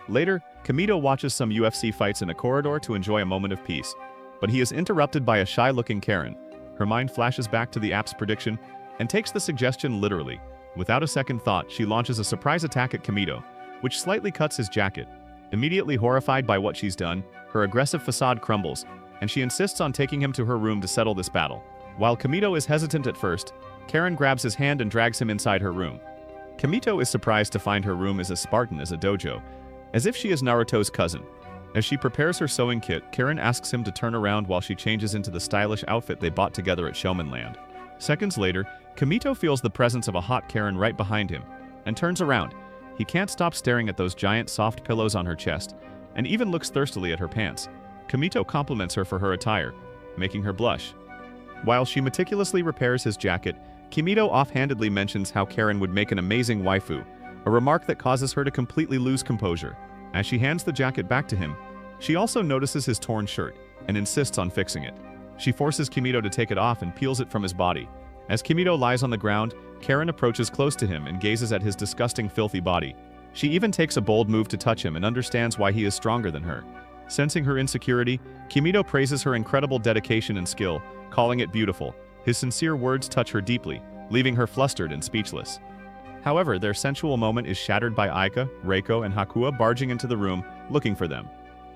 Later, Kamito watches some UFC fights in a corridor to enjoy a moment of peace, but he is interrupted by a shy-looking Karen, Her mind flashes back to the app's prediction and takes the suggestion literally. Without a second thought, she launches a surprise attack at Kamito, which slightly cuts his jacket. Immediately horrified by what she's done, her aggressive facade crumbles, and she insists on taking him to her room to settle this battle. While Kamito is hesitant at first, Karen grabs his hand and drags him inside her room. Kamito is surprised to find her room is as Spartan as a dojo, as if she is Naruto's cousin. As she prepares her sewing kit, Karen asks him to turn around while she changes into the stylish outfit they bought together at Showman Land. Seconds later, Kamito feels the presence of a hot Karen right behind him, and turns around. He can't stop staring at those giant soft pillows on her chest, and even looks thirstily at her pants. Kamito compliments her for her attire, making her blush. While she meticulously repairs his jacket, Kamito offhandedly mentions how Karen would make an amazing waifu, a remark that causes her to completely lose composure. As she hands the jacket back to him, she also notices his torn shirt and insists on fixing it. She forces Kamito to take it off and peels it from his body. As Kamito lies on the ground, Karen approaches close to him and gazes at his disgusting, filthy body. She even takes a bold move to touch him and understands why he is stronger than her. Sensing her insecurity, Kamito praises her incredible dedication and skill, calling it beautiful. His sincere words touch her deeply, leaving her flustered and speechless. However, their sensual moment is shattered by Aika, Reiko, and Hakuya barging into the room, looking for them.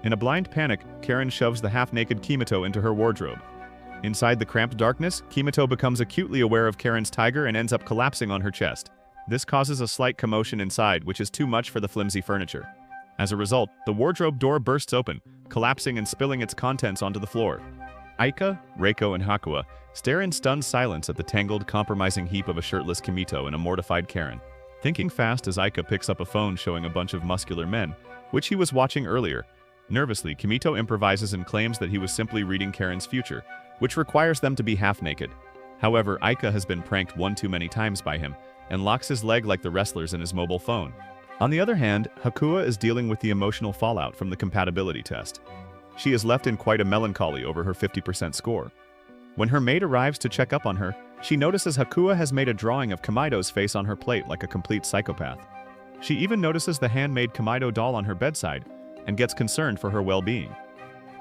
In a blind panic, Karen shoves the half-naked Kamito into her wardrobe. Inside the cramped darkness, Kamito becomes acutely aware of Karen's tiger and ends up collapsing on her chest. This causes a slight commotion inside, which is too much for the flimsy furniture. As a result, the wardrobe door bursts open, collapsing and spilling its contents onto the floor. Aika, Reiko, and Hakuya stare in stunned silence at the tangled, compromising heap of a shirtless Kamito and a mortified Karen. Thinking fast as Aika picks up a phone showing a bunch of muscular men, which he was watching earlier. Nervously, Kamito improvises and claims that he was simply reading Karen's future, which requires them to be half-naked. However, Aika has been pranked one too many times by him, and locks his leg like the wrestlers in his mobile phone. On the other hand, Hakuya is dealing with the emotional fallout from the compatibility test. She is left in quite a melancholy over her 50% score. When her maid arrives to check up on her, she notices Hakuya has made a drawing of Kamito's face on her plate like a complete psychopath. She even notices the handmade Kamito doll on her bedside, and gets concerned for her well-being.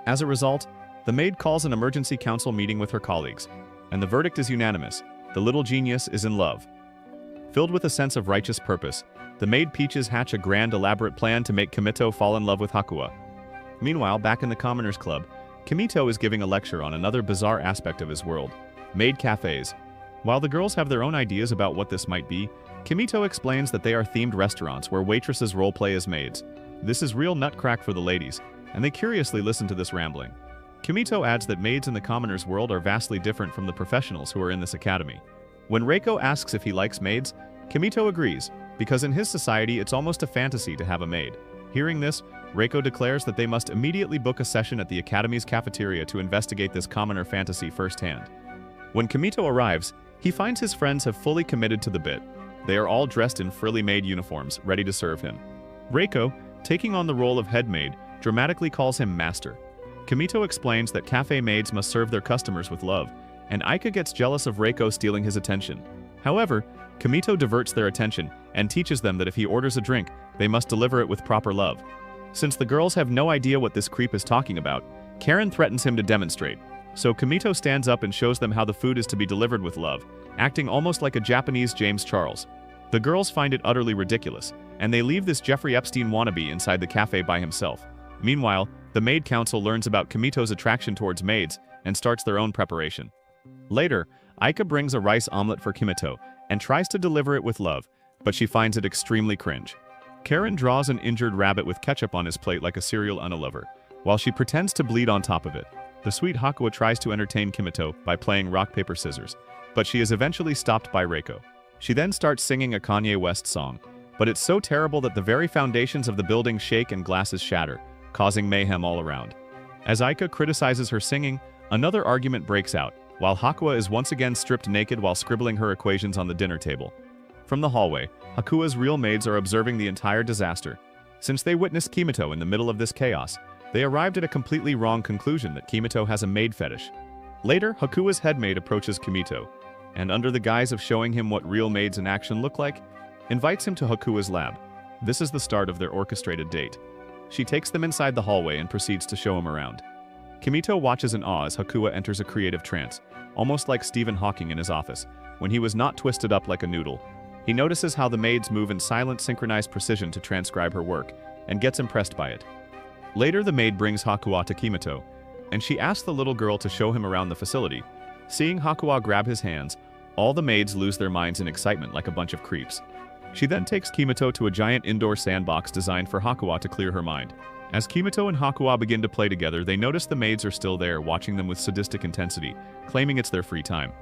As a result, the maid calls an emergency council meeting with her colleagues, and the verdict is unanimous: the little genius is in love. Filled with a sense of righteous purpose, the maid Peaches hatch a grand elaborate plan to make Kamito fall in love with Hakuya. Meanwhile, back in the Commoners Club, Kamito is giving a lecture on another bizarre aspect of his world: maid cafes. While the girls have their own ideas about what this might be, Kamito explains that they are themed restaurants where waitresses roleplay as maids. This is real nutcrack for the ladies, and they curiously listen to this rambling. Kamito adds that maids in the commoners' world are vastly different from the professionals who are in this academy. When Reiko asks if he likes maids, Kamito agrees, because in his society it's almost a fantasy to have a maid. Hearing this, Reiko declares that they must immediately book a session at the academy's cafeteria to investigate this commoner fantasy firsthand. When Kamito arrives, he finds his friends have fully committed to the bit. They are all dressed in frilly maid uniforms, ready to serve him. Reiko, taking on the role of head maid, dramatically calls him master. Kamito explains that cafe maids must serve their customers with love, and Aika gets jealous of Reiko stealing his attention. However, Kamito diverts their attention and teaches them that if he orders a drink, they must deliver it with proper love. Since the girls have no idea what this creep is talking about, Karen threatens him to demonstrate. So Kamito stands up and shows them how the food is to be delivered with love, acting almost like a Japanese James Charles. The girls find it utterly ridiculous, and they leave this Jeffrey Epstein wannabe inside the cafe by himself. Meanwhile, the maid council learns about Kamito's attraction towards maids and starts their own preparation. Later, Aika brings a rice omelet for Kamito and tries to deliver it with love, but she finds it extremely cringe. Karen draws an injured rabbit with ketchup on his plate like a serial unalover, while she pretends to bleed on top of it. The sweet Hakuya tries to entertain Kamito by playing rock, paper, scissors, but she is eventually stopped by Reiko. She then starts singing a Kanye West song, but it's so terrible that the very foundations of the building shake and glasses shatter, causing mayhem all around. As Aika criticizes her singing, another argument breaks out, while Hakuya is once again stripped naked while scribbling her equations on the dinner table. From the hallway, Hakuya's real maids are observing the entire disaster. Since they witnessed Kamito in the middle of this chaos, they arrived at a completely wrong conclusion that Kamito has a maid fetish. Later, Hakuya's head maid approaches Kamito, and under the guise of showing him what real maids in action look like, invites him to Hakuya's lab. This is the start of their orchestrated date. She takes them inside the hallway and proceeds to show him around. Kamito watches in awe as Hakuwa enters a creative trance, almost like Stephen Hawking in his office, when he was not twisted up like a noodle. He notices how the maids move in silent, synchronized precision to transcribe her work, and gets impressed by it. Later, the maid brings Hakuwa to Kamito, and she asks the little girl to show him around the facility. Seeing Hakuwa grab his hands, all the maids lose their minds in excitement like a bunch of creeps. She then takes Kamito to a giant indoor sandbox designed for Hakuwa to clear her mind. As Kamito and Hakuwa begin to play together, they notice the maids are still there, watching them with sadistic intensity, claiming it's their free time.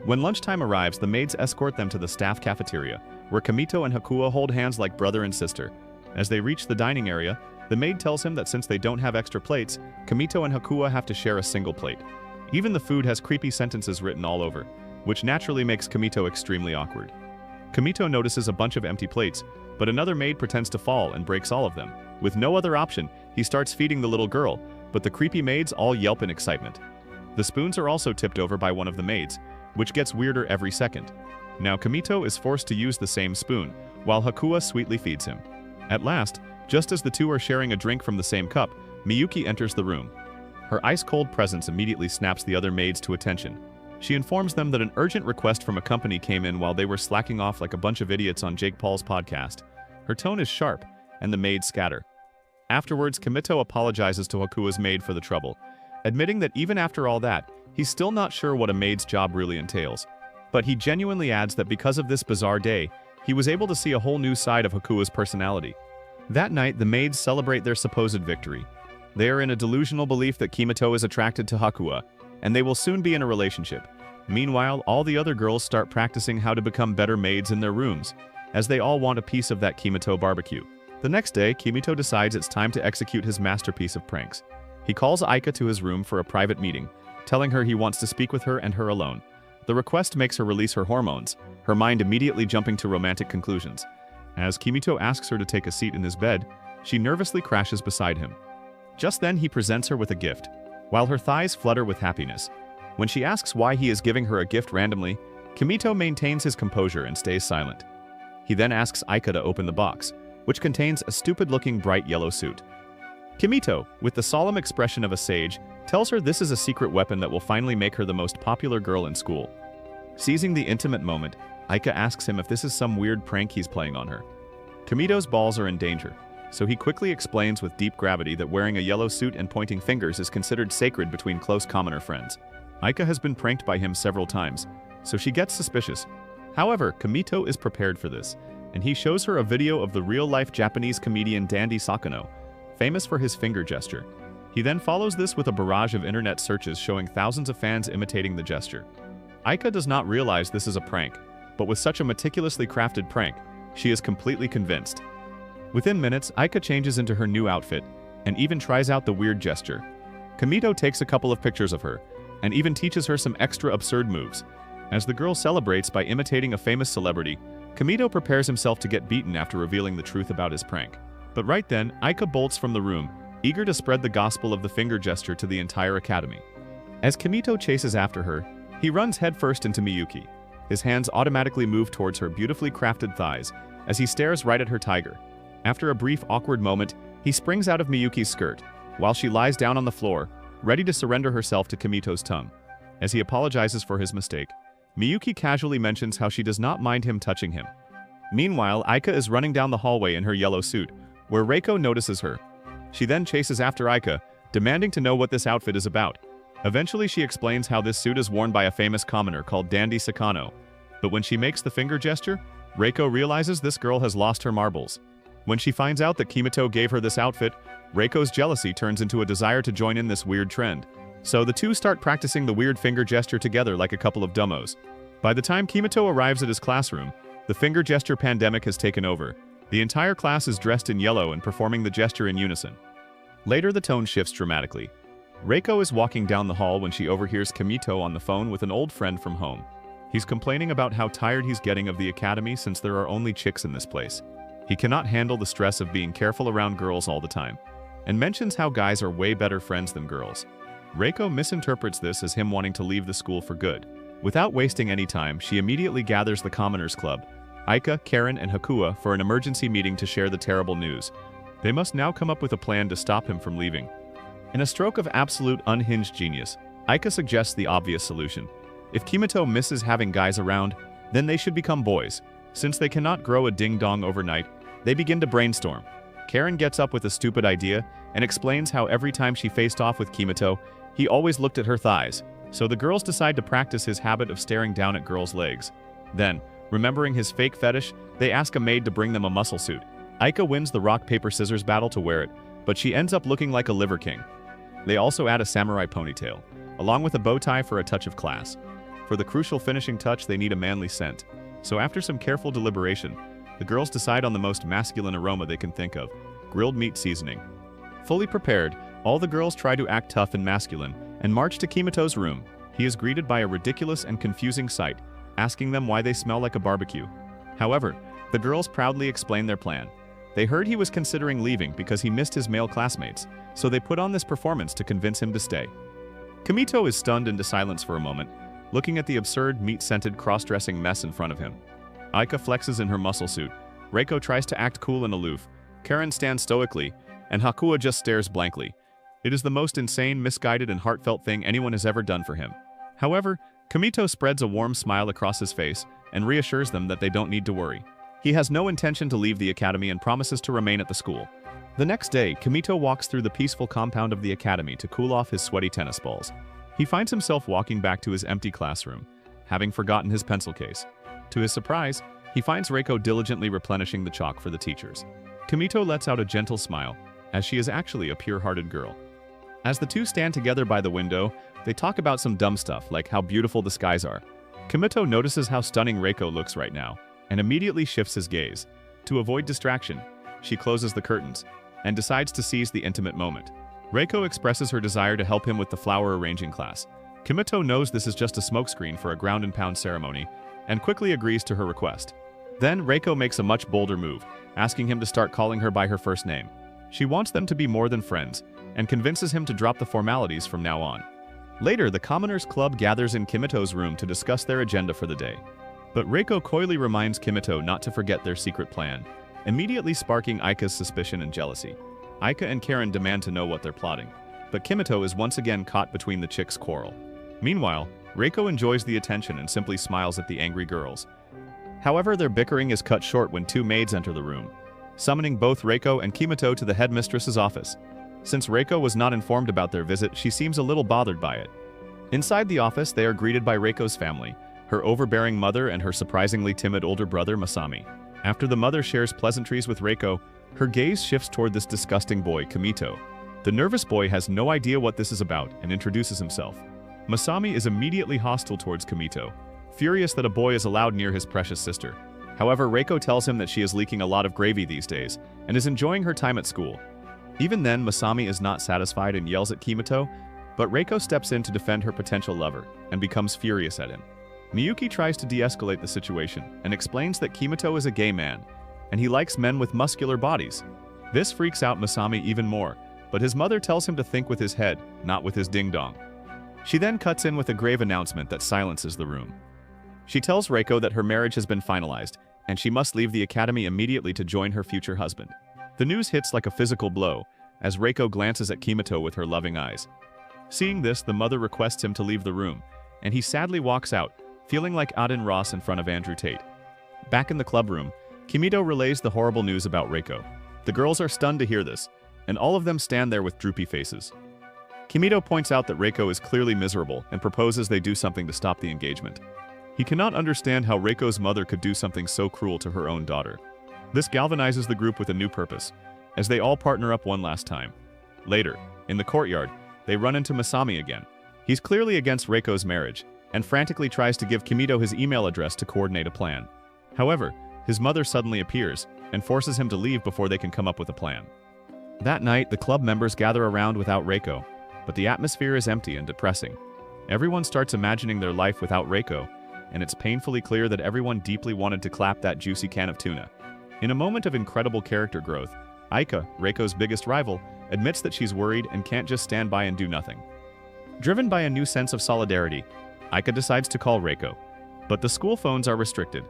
When lunchtime arrives, the maids escort them to the staff cafeteria, where Kamito and Hakuwa hold hands like brother and sister. As they reach the dining area, the maid tells him that since they don't have extra plates, Kamito and Hakuwa have to share a single plate. Even the food has creepy sentences written all over, which naturally makes Kamito extremely awkward. Kamito notices a bunch of empty plates, but another maid pretends to fall and breaks all of them. With no other option, he starts feeding the little girl, but the creepy maids all yelp in excitement. The spoons are also tipped over by one of the maids, which gets weirder every second. Now Kamito is forced to use the same spoon, while Hakuwa sweetly feeds him. At last, just as the two are sharing a drink from the same cup, Miyuki enters the room. Her ice-cold presence immediately snaps the other maids to attention. She informs them that an urgent request from a company came in while they were slacking off like a bunch of idiots on Jake Paul's podcast. Her tone is sharp, and the maids scatter. Afterwards, Kamito apologizes to Hakuwa's maid for the trouble, admitting that even after all that, he's still not sure what a maid's job really entails. But he genuinely adds that because of this bizarre day, he was able to see a whole new side of Hakuwa's personality. That night, the maids celebrate their supposed victory. They are in a delusional belief that Kamito is attracted to Hakuwa, and they will soon be in a relationship. Meanwhile, all the other girls start practicing how to become better maids in their rooms, as they all want a piece of that Kamito barbecue. The next day, Kamito decides it's time to execute his masterpiece of pranks. He calls Aika to his room for a private meeting, telling her he wants to speak with her and her alone. The request makes her release her hormones, her mind immediately jumping to romantic conclusions. As Kamito asks her to take a seat in his bed, she nervously crashes beside him. Just then, he presents her with a gift, while her thighs flutter with happiness. When she asks why he is giving her a gift randomly, Kamito maintains his composure and stays silent. He then asks Aika to open the box, which contains a stupid-looking bright yellow suit. Kamito, with the solemn expression of a sage, tells her this is a secret weapon that will finally make her the most popular girl in school. Seizing the intimate moment, Aika asks him if this is some weird prank he's playing on her. Kamito's balls are in danger, so he quickly explains with deep gravity that wearing a yellow suit and pointing fingers is considered sacred between close commoner friends. Aika has been pranked by him several times, so she gets suspicious. However, Kamito is prepared for this, and he shows her a video of the real-life Japanese comedian Dandy Sakano, famous for his finger gesture. He then follows this with a barrage of internet searches showing thousands of fans imitating the gesture. Aika does not realize this is a prank, but with such a meticulously crafted prank, she is completely convinced. Within minutes, Aika changes into her new outfit, and even tries out the weird gesture. Kamito takes a couple of pictures of her, and even teaches her some extra absurd moves. As the girl celebrates by imitating a famous celebrity, Kamito prepares himself to get beaten after revealing the truth about his prank. But right then, Aika bolts from the room, eager to spread the gospel of the finger gesture to the entire academy. As Kamito chases after her, he runs headfirst into Miyuki. His hands automatically move towards her beautifully crafted thighs as he stares right at her tiger. After a brief awkward moment, he springs out of Miyuki's skirt, while she lies down on the floor, ready to surrender herself to Kamito's tongue. As he apologizes for his mistake, Miyuki casually mentions how she does not mind him touching him. Meanwhile, Aika is running down the hallway in her yellow suit, where Reiko notices her. She then chases after Aika, demanding to know what this outfit is about. Eventually, she explains how this suit is worn by a famous commoner called Dandy Sakano. But when she makes the finger gesture, Reiko realizes this girl has lost her marbles. When she finds out that Kamito gave her this outfit, Reiko's jealousy turns into a desire to join in this weird trend. So the two start practicing the weird finger gesture together like a couple of dumbos. By the time Kamito arrives at his classroom, the finger gesture pandemic has taken over. The entire class is dressed in yellow and performing the gesture in unison. Later, the tone shifts dramatically. Reiko is walking down the hall when she overhears Kamito on the phone with an old friend from home. He's complaining about how tired he's getting of the academy since there are only chicks in this place. He cannot handle the stress of being careful around girls all the time, and mentions how guys are way better friends than girls. Reiko misinterprets this as him wanting to leave the school for good. Without wasting any time, she immediately gathers the Commoners Club, Aika, Karen, and Hakuwa for an emergency meeting to share the terrible news. They must now come up with a plan to stop him from leaving. In a stroke of absolute unhinged genius, Aika suggests the obvious solution. If Kamito misses having guys around, then they should become boys. Since they cannot grow a ding-dong overnight, they begin to brainstorm. Karen gets up with a stupid idea and explains how every time she faced off with Kamito, he always looked at her thighs. So the girls decide to practice his habit of staring down at girls' legs. Then, remembering his fake fetish, they ask a maid to bring them a muscle suit. Aika wins the rock-paper-scissors battle to wear it, but she ends up looking like a liver king. They also add a samurai ponytail, along with a bow tie for a touch of class. For the crucial finishing touch, they need a manly scent. So after some careful deliberation, the girls decide on the most masculine aroma they can think of: grilled meat seasoning. Fully prepared, all the girls try to act tough and masculine and march to Kamito's room. He is greeted by a ridiculous and confusing sight, asking them why they smell like a barbecue. However, the girls proudly explain their plan. They heard he was considering leaving because he missed his male classmates, so they put on this performance to convince him to stay. Kamito is stunned into silence for a moment, looking at the absurd meat-scented cross-dressing mess in front of him. Aika flexes in her muscle suit. Reiko tries to act cool and aloof. Karen stands stoically, and Hakuo just stares blankly. It is the most insane, misguided, and heartfelt thing anyone has ever done for him. However, Kamito spreads a warm smile across his face and reassures them that they don't need to worry. He has no intention to leave the academy and promises to remain at the school. The next day, Kamito walks through the peaceful compound of the academy to cool off his sweaty tennis balls. He finds himself walking back to his empty classroom, having forgotten his pencil case. To his surprise, he finds Reiko diligently replenishing the chalk for the teachers. Kamito lets out a gentle smile, as she is actually a pure-hearted girl. As the two stand together by the window, they talk about some dumb stuff like how beautiful the skies are. Kamito notices how stunning Reiko looks right now, and immediately shifts his gaze. To avoid distraction, she closes the curtains, and decides to seize the intimate moment. Reiko expresses her desire to help him with the flower arranging class. Kamito knows this is just a smokescreen for a ground-and-pound ceremony, and quickly agrees to her request. Then Reiko makes a much bolder move, asking him to start calling her by her first name. She wants them to be more than friends, and convinces him to drop the formalities from now on. Later, the Commoners Club gathers in Kamito's room to discuss their agenda for the day. But Reiko coyly reminds Kamito not to forget their secret plan, immediately sparking Aika's suspicion and jealousy. Aika and Karen demand to know what they're plotting, but Kamito is once again caught between the chicks' quarrel. Meanwhile, Reiko enjoys the attention and simply smiles at the angry girls. However, their bickering is cut short when two maids enter the room, summoning both Reiko and Kamito to the headmistress's office. Since Reiko was not informed about their visit, she seems a little bothered by it. Inside the office, they are greeted by Reiko's family, her overbearing mother and her surprisingly timid older brother Masami. After the mother shares pleasantries with Reiko, her gaze shifts toward this disgusting boy, Kamito. The nervous boy has no idea what this is about and introduces himself. Masami is immediately hostile towards Kamito, furious that a boy is allowed near his precious sister. However, Reiko tells him that she is leaking a lot of gravy these days and is enjoying her time at school. Even then, Masami is not satisfied and yells at Kamito, but Reiko steps in to defend her potential lover and becomes furious at him. Miyuki tries to de-escalate the situation and explains that Kamito is a gay man, and he likes men with muscular bodies. This freaks out Masami even more, but his mother tells him to think with his head, not with his ding-dong. She then cuts in with a grave announcement that silences the room. She tells Reiko that her marriage has been finalized, and she must leave the academy immediately to join her future husband. The news hits like a physical blow, as Reiko glances at Kamito with her loving eyes. Seeing this, the mother requests him to leave the room, and he sadly walks out, feeling like Aden Ross in front of Andrew Tate. Back in the club room, Kamito relays the horrible news about Reiko. The girls are stunned to hear this, and all of them stand there with droopy faces. Kamito points out that Reiko is clearly miserable and proposes they do something to stop the engagement. He cannot understand how Reiko's mother could do something so cruel to her own daughter. This galvanizes the group with a new purpose, as they all partner up one last time. Later, in the courtyard, they run into Masami again. He's clearly against Reiko's marriage, and frantically tries to give Kamito his email address to coordinate a plan. However, his mother suddenly appears, and forces him to leave before they can come up with a plan. That night, the club members gather around without Reiko, but the atmosphere is empty and depressing. Everyone starts imagining their life without Reiko, and it's painfully clear that everyone deeply wanted to clap that juicy can of tuna. In a moment of incredible character growth, Aika, Reiko's biggest rival, admits that she's worried and can't just stand by and do nothing. Driven by a new sense of solidarity, Aika decides to call Reiko, but the school phones are restricted.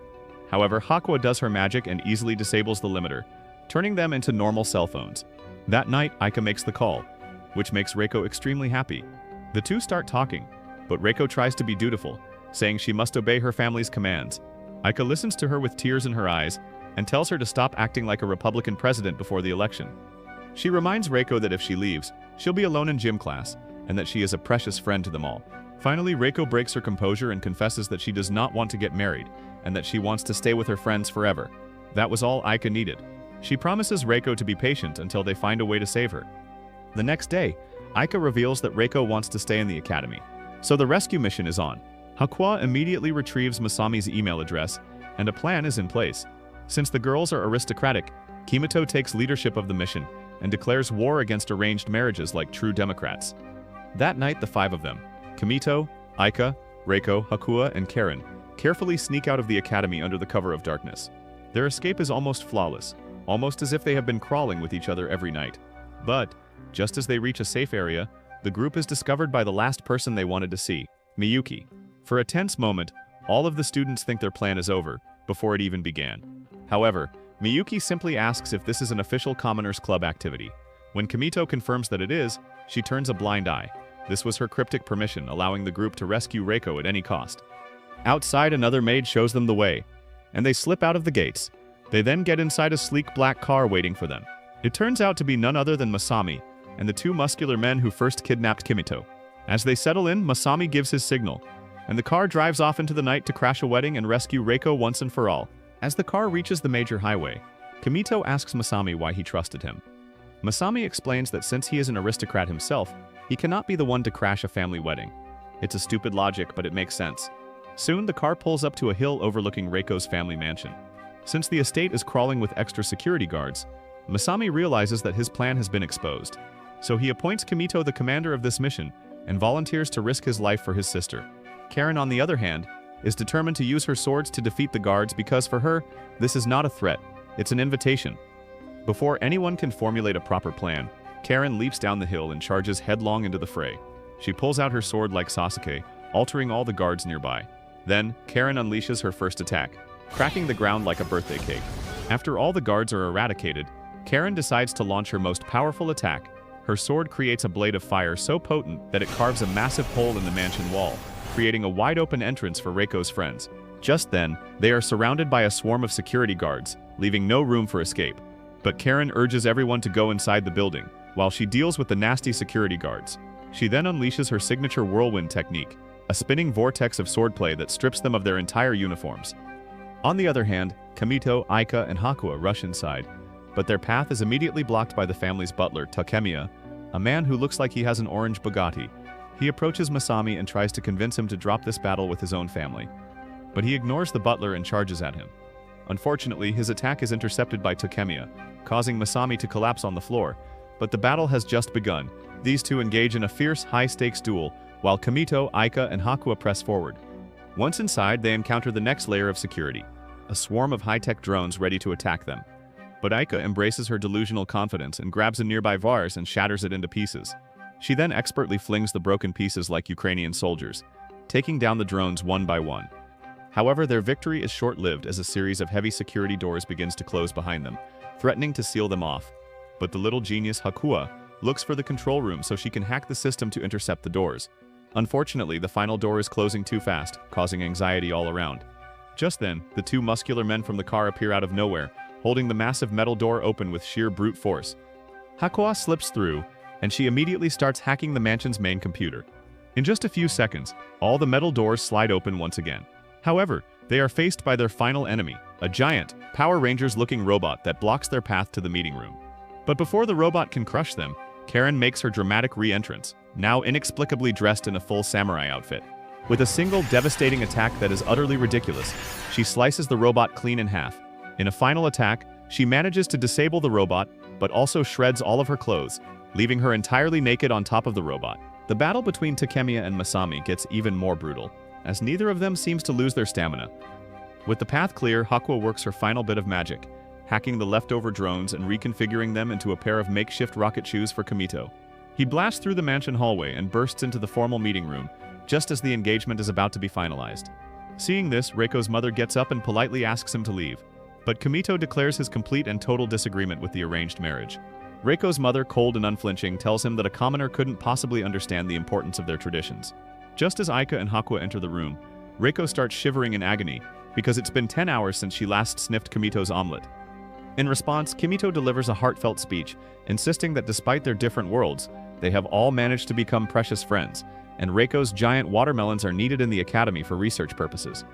However, Hakuo does her magic and easily disables the limiter, turning them into normal cell phones. That night, Aika makes the call. which makes Reiko extremely happy. The two start talking, but Reiko tries to be dutiful, saying she must obey her family's commands. Aika listens to her with tears in her eyes and tells her to stop acting like a Republican president before the election. She reminds Reiko that if she leaves, she'll be alone in gym class, and that she is a precious friend to them all. Finally, Reiko breaks her composure and confesses that she does not want to get married, and that she wants to stay with her friends forever. That was all Aika needed. She promises Reiko to be patient until they find a way to save her. The next day, Aika reveals that Reiko wants to stay in the academy, so the rescue mission is on. Hakua immediately retrieves Masami's email address, and a plan is in place. Since the girls are aristocratic, Kamito takes leadership of the mission and declares war against arranged marriages like true Democrats. That night, the five of them, Kamito, Aika, Reiko, Hakua, and Karen, carefully sneak out of the academy under the cover of darkness. Their escape is almost flawless, almost as if they have been crawling with each other every night. But, just as they reach a safe area, the group is discovered by the last person they wanted to see, Miyuki. For a tense moment, all of the students think their plan is over, before it even began. However, Miyuki simply asks if this is an official Commoners Club activity. When Kamito confirms that it is, she turns a blind eye. This was her cryptic permission, allowing the group to rescue Reiko at any cost. Outside, another maid shows them the way, and they slip out of the gates. They then get inside a sleek black car waiting for them. It turns out to be none other than Masami, and the two muscular men who first kidnapped Kamito. As they settle in, Masami gives his signal, and the car drives off into the night to crash a wedding and rescue Reiko once and for all. As the car reaches the major highway, Kamito asks Masami why he trusted him. Masami explains that since he is an aristocrat himself, he cannot be the one to crash a family wedding. It's a stupid logic, but it makes sense. Soon, the car pulls up to a hill overlooking Reiko's family mansion. Since the estate is crawling with extra security guards, Masami realizes that his plan has been exposed. So he appoints Kamito the commander of this mission and volunteers to risk his life for his sister. Karen, on the other hand, is determined to use her swords to defeat the guards because for her, this is not a threat, it's an invitation. Before anyone can formulate a proper plan, Karen leaps down the hill and charges headlong into the fray. She pulls out her sword like Sasuke, altering all the guards nearby. Then, Karen unleashes her first attack, cracking the ground like a birthday cake. After all the guards are eradicated, Karen decides to launch her most powerful attack. Her sword creates a blade of fire so potent that it carves a massive hole in the mansion wall, creating a wide-open entrance for Reiko's friends. Just then, they are surrounded by a swarm of security guards, leaving no room for escape. But Karen urges everyone to go inside the building, while she deals with the nasty security guards. She then unleashes her signature whirlwind technique, a spinning vortex of swordplay that strips them of their entire uniforms. On the other hand, Kamito, Aika, and Hakua rush inside, but their path is immediately blocked by the family's butler, Takemiya, a man who looks like he has an orange Bugatti. He approaches Masami and tries to convince him to drop this battle with his own family. But he ignores the butler and charges at him. Unfortunately, his attack is intercepted by Takemiya, causing Masami to collapse on the floor. But the battle has just begun. These two engage in a fierce, high-stakes duel, while Kamito, Aika, and Hakua press forward. Once inside, they encounter the next layer of security, a swarm of high-tech drones ready to attack them. But Aika embraces her delusional confidence and grabs a nearby vase and shatters it into pieces. She then expertly flings the broken pieces like Ukrainian soldiers, taking down the drones one by one. However, their victory is short-lived as a series of heavy security doors begins to close behind them, threatening to seal them off. But the little genius Hakua looks for the control room so she can hack the system to intercept the doors. Unfortunately, the final door is closing too fast, causing anxiety all around. Just then, the two muscular men from the car appear out of nowhere, holding the massive metal door open with sheer brute force. Hakua slips through, and she immediately starts hacking the mansion's main computer. In just a few seconds, all the metal doors slide open once again. However, they are faced by their final enemy, a giant, Power Rangers-looking robot that blocks their path to the meeting room. But before the robot can crush them, Karen makes her dramatic re-entrance, now inexplicably dressed in a full samurai outfit. With a single devastating attack that is utterly ridiculous, she slices the robot clean in half. In a final attack, she manages to disable the robot, but also shreds all of her clothes, leaving her entirely naked on top of the robot. The battle between Takemiya and Masami gets even more brutal, as neither of them seems to lose their stamina. With the path clear, Hakua works her final bit of magic, hacking the leftover drones and reconfiguring them into a pair of makeshift rocket shoes for Kamito. He blasts through the mansion hallway and bursts into the formal meeting room, just as the engagement is about to be finalized. Seeing this, Reiko's mother gets up and politely asks him to leave, but Kamito declares his complete and total disagreement with the arranged marriage. Reiko's mother, cold and unflinching, tells him that a commoner couldn't possibly understand the importance of their traditions. Just as Aika and Hakua enter the room, Reiko starts shivering in agony because it's been 10 hours since she last sniffed Kamito's omelet. In response, Kamito delivers a heartfelt speech, insisting that despite their different worlds, they have all managed to become precious friends, and Reiko's giant watermelons are needed in the academy for research purposes.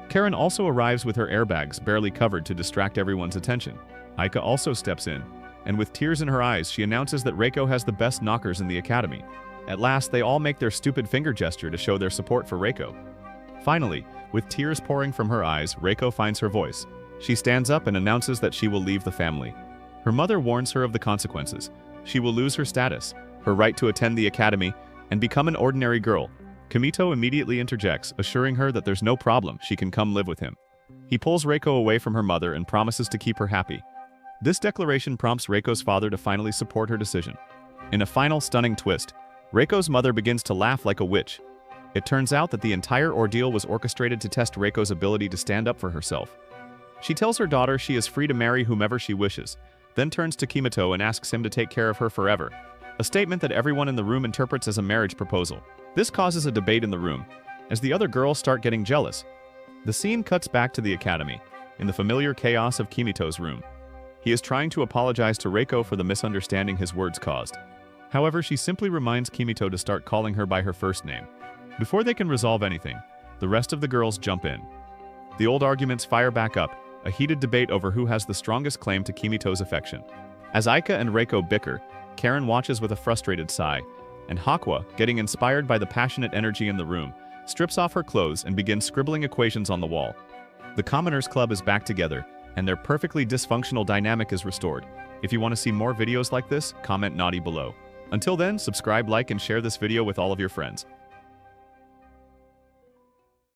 Karen also arrives with her airbags barely covered to distract everyone's attention. Aika also steps in, and with tears in her eyes, she announces that Reiko has the best knockers in the academy. At last, they all make their stupid finger gesture to show their support for Reiko. Finally, with tears pouring from her eyes, Reiko finds her voice. She stands up and announces that she will leave the family. Her mother warns her of the consequences. She will lose her status, her right to attend the academy, and become an ordinary girl. Kamito immediately interjects, assuring her that there's no problem, she can come live with him. He pulls Reiko away from her mother and promises to keep her happy. This declaration prompts Reiko's father to finally support her decision. In a final stunning twist, Reiko's mother begins to laugh like a witch. It turns out that the entire ordeal was orchestrated to test Reiko's ability to stand up for herself. She tells her daughter she is free to marry whomever she wishes, then turns to Kamito and asks him to take care of her forever, a statement that everyone in the room interprets as a marriage proposal. This causes a debate in the room, as the other girls start getting jealous. The scene cuts back to the academy, in the familiar chaos of Kamito's room. He is trying to apologize to Reiko for the misunderstanding his words caused. However, she simply reminds Kamito to start calling her by her first name. Before they can resolve anything, the rest of the girls jump in. The old arguments fire back up, a heated debate over who has the strongest claim to Kamito's affection. As Aika and Reiko bicker, Karen watches with a frustrated sigh, and Hakua, getting inspired by the passionate energy in the room, strips off her clothes and begins scribbling equations on the wall. The Commoners Club is back together, and their perfectly dysfunctional dynamic is restored. If you want to see more videos like this, comment naughty below. Until then, subscribe, like, and share this video with all of your friends.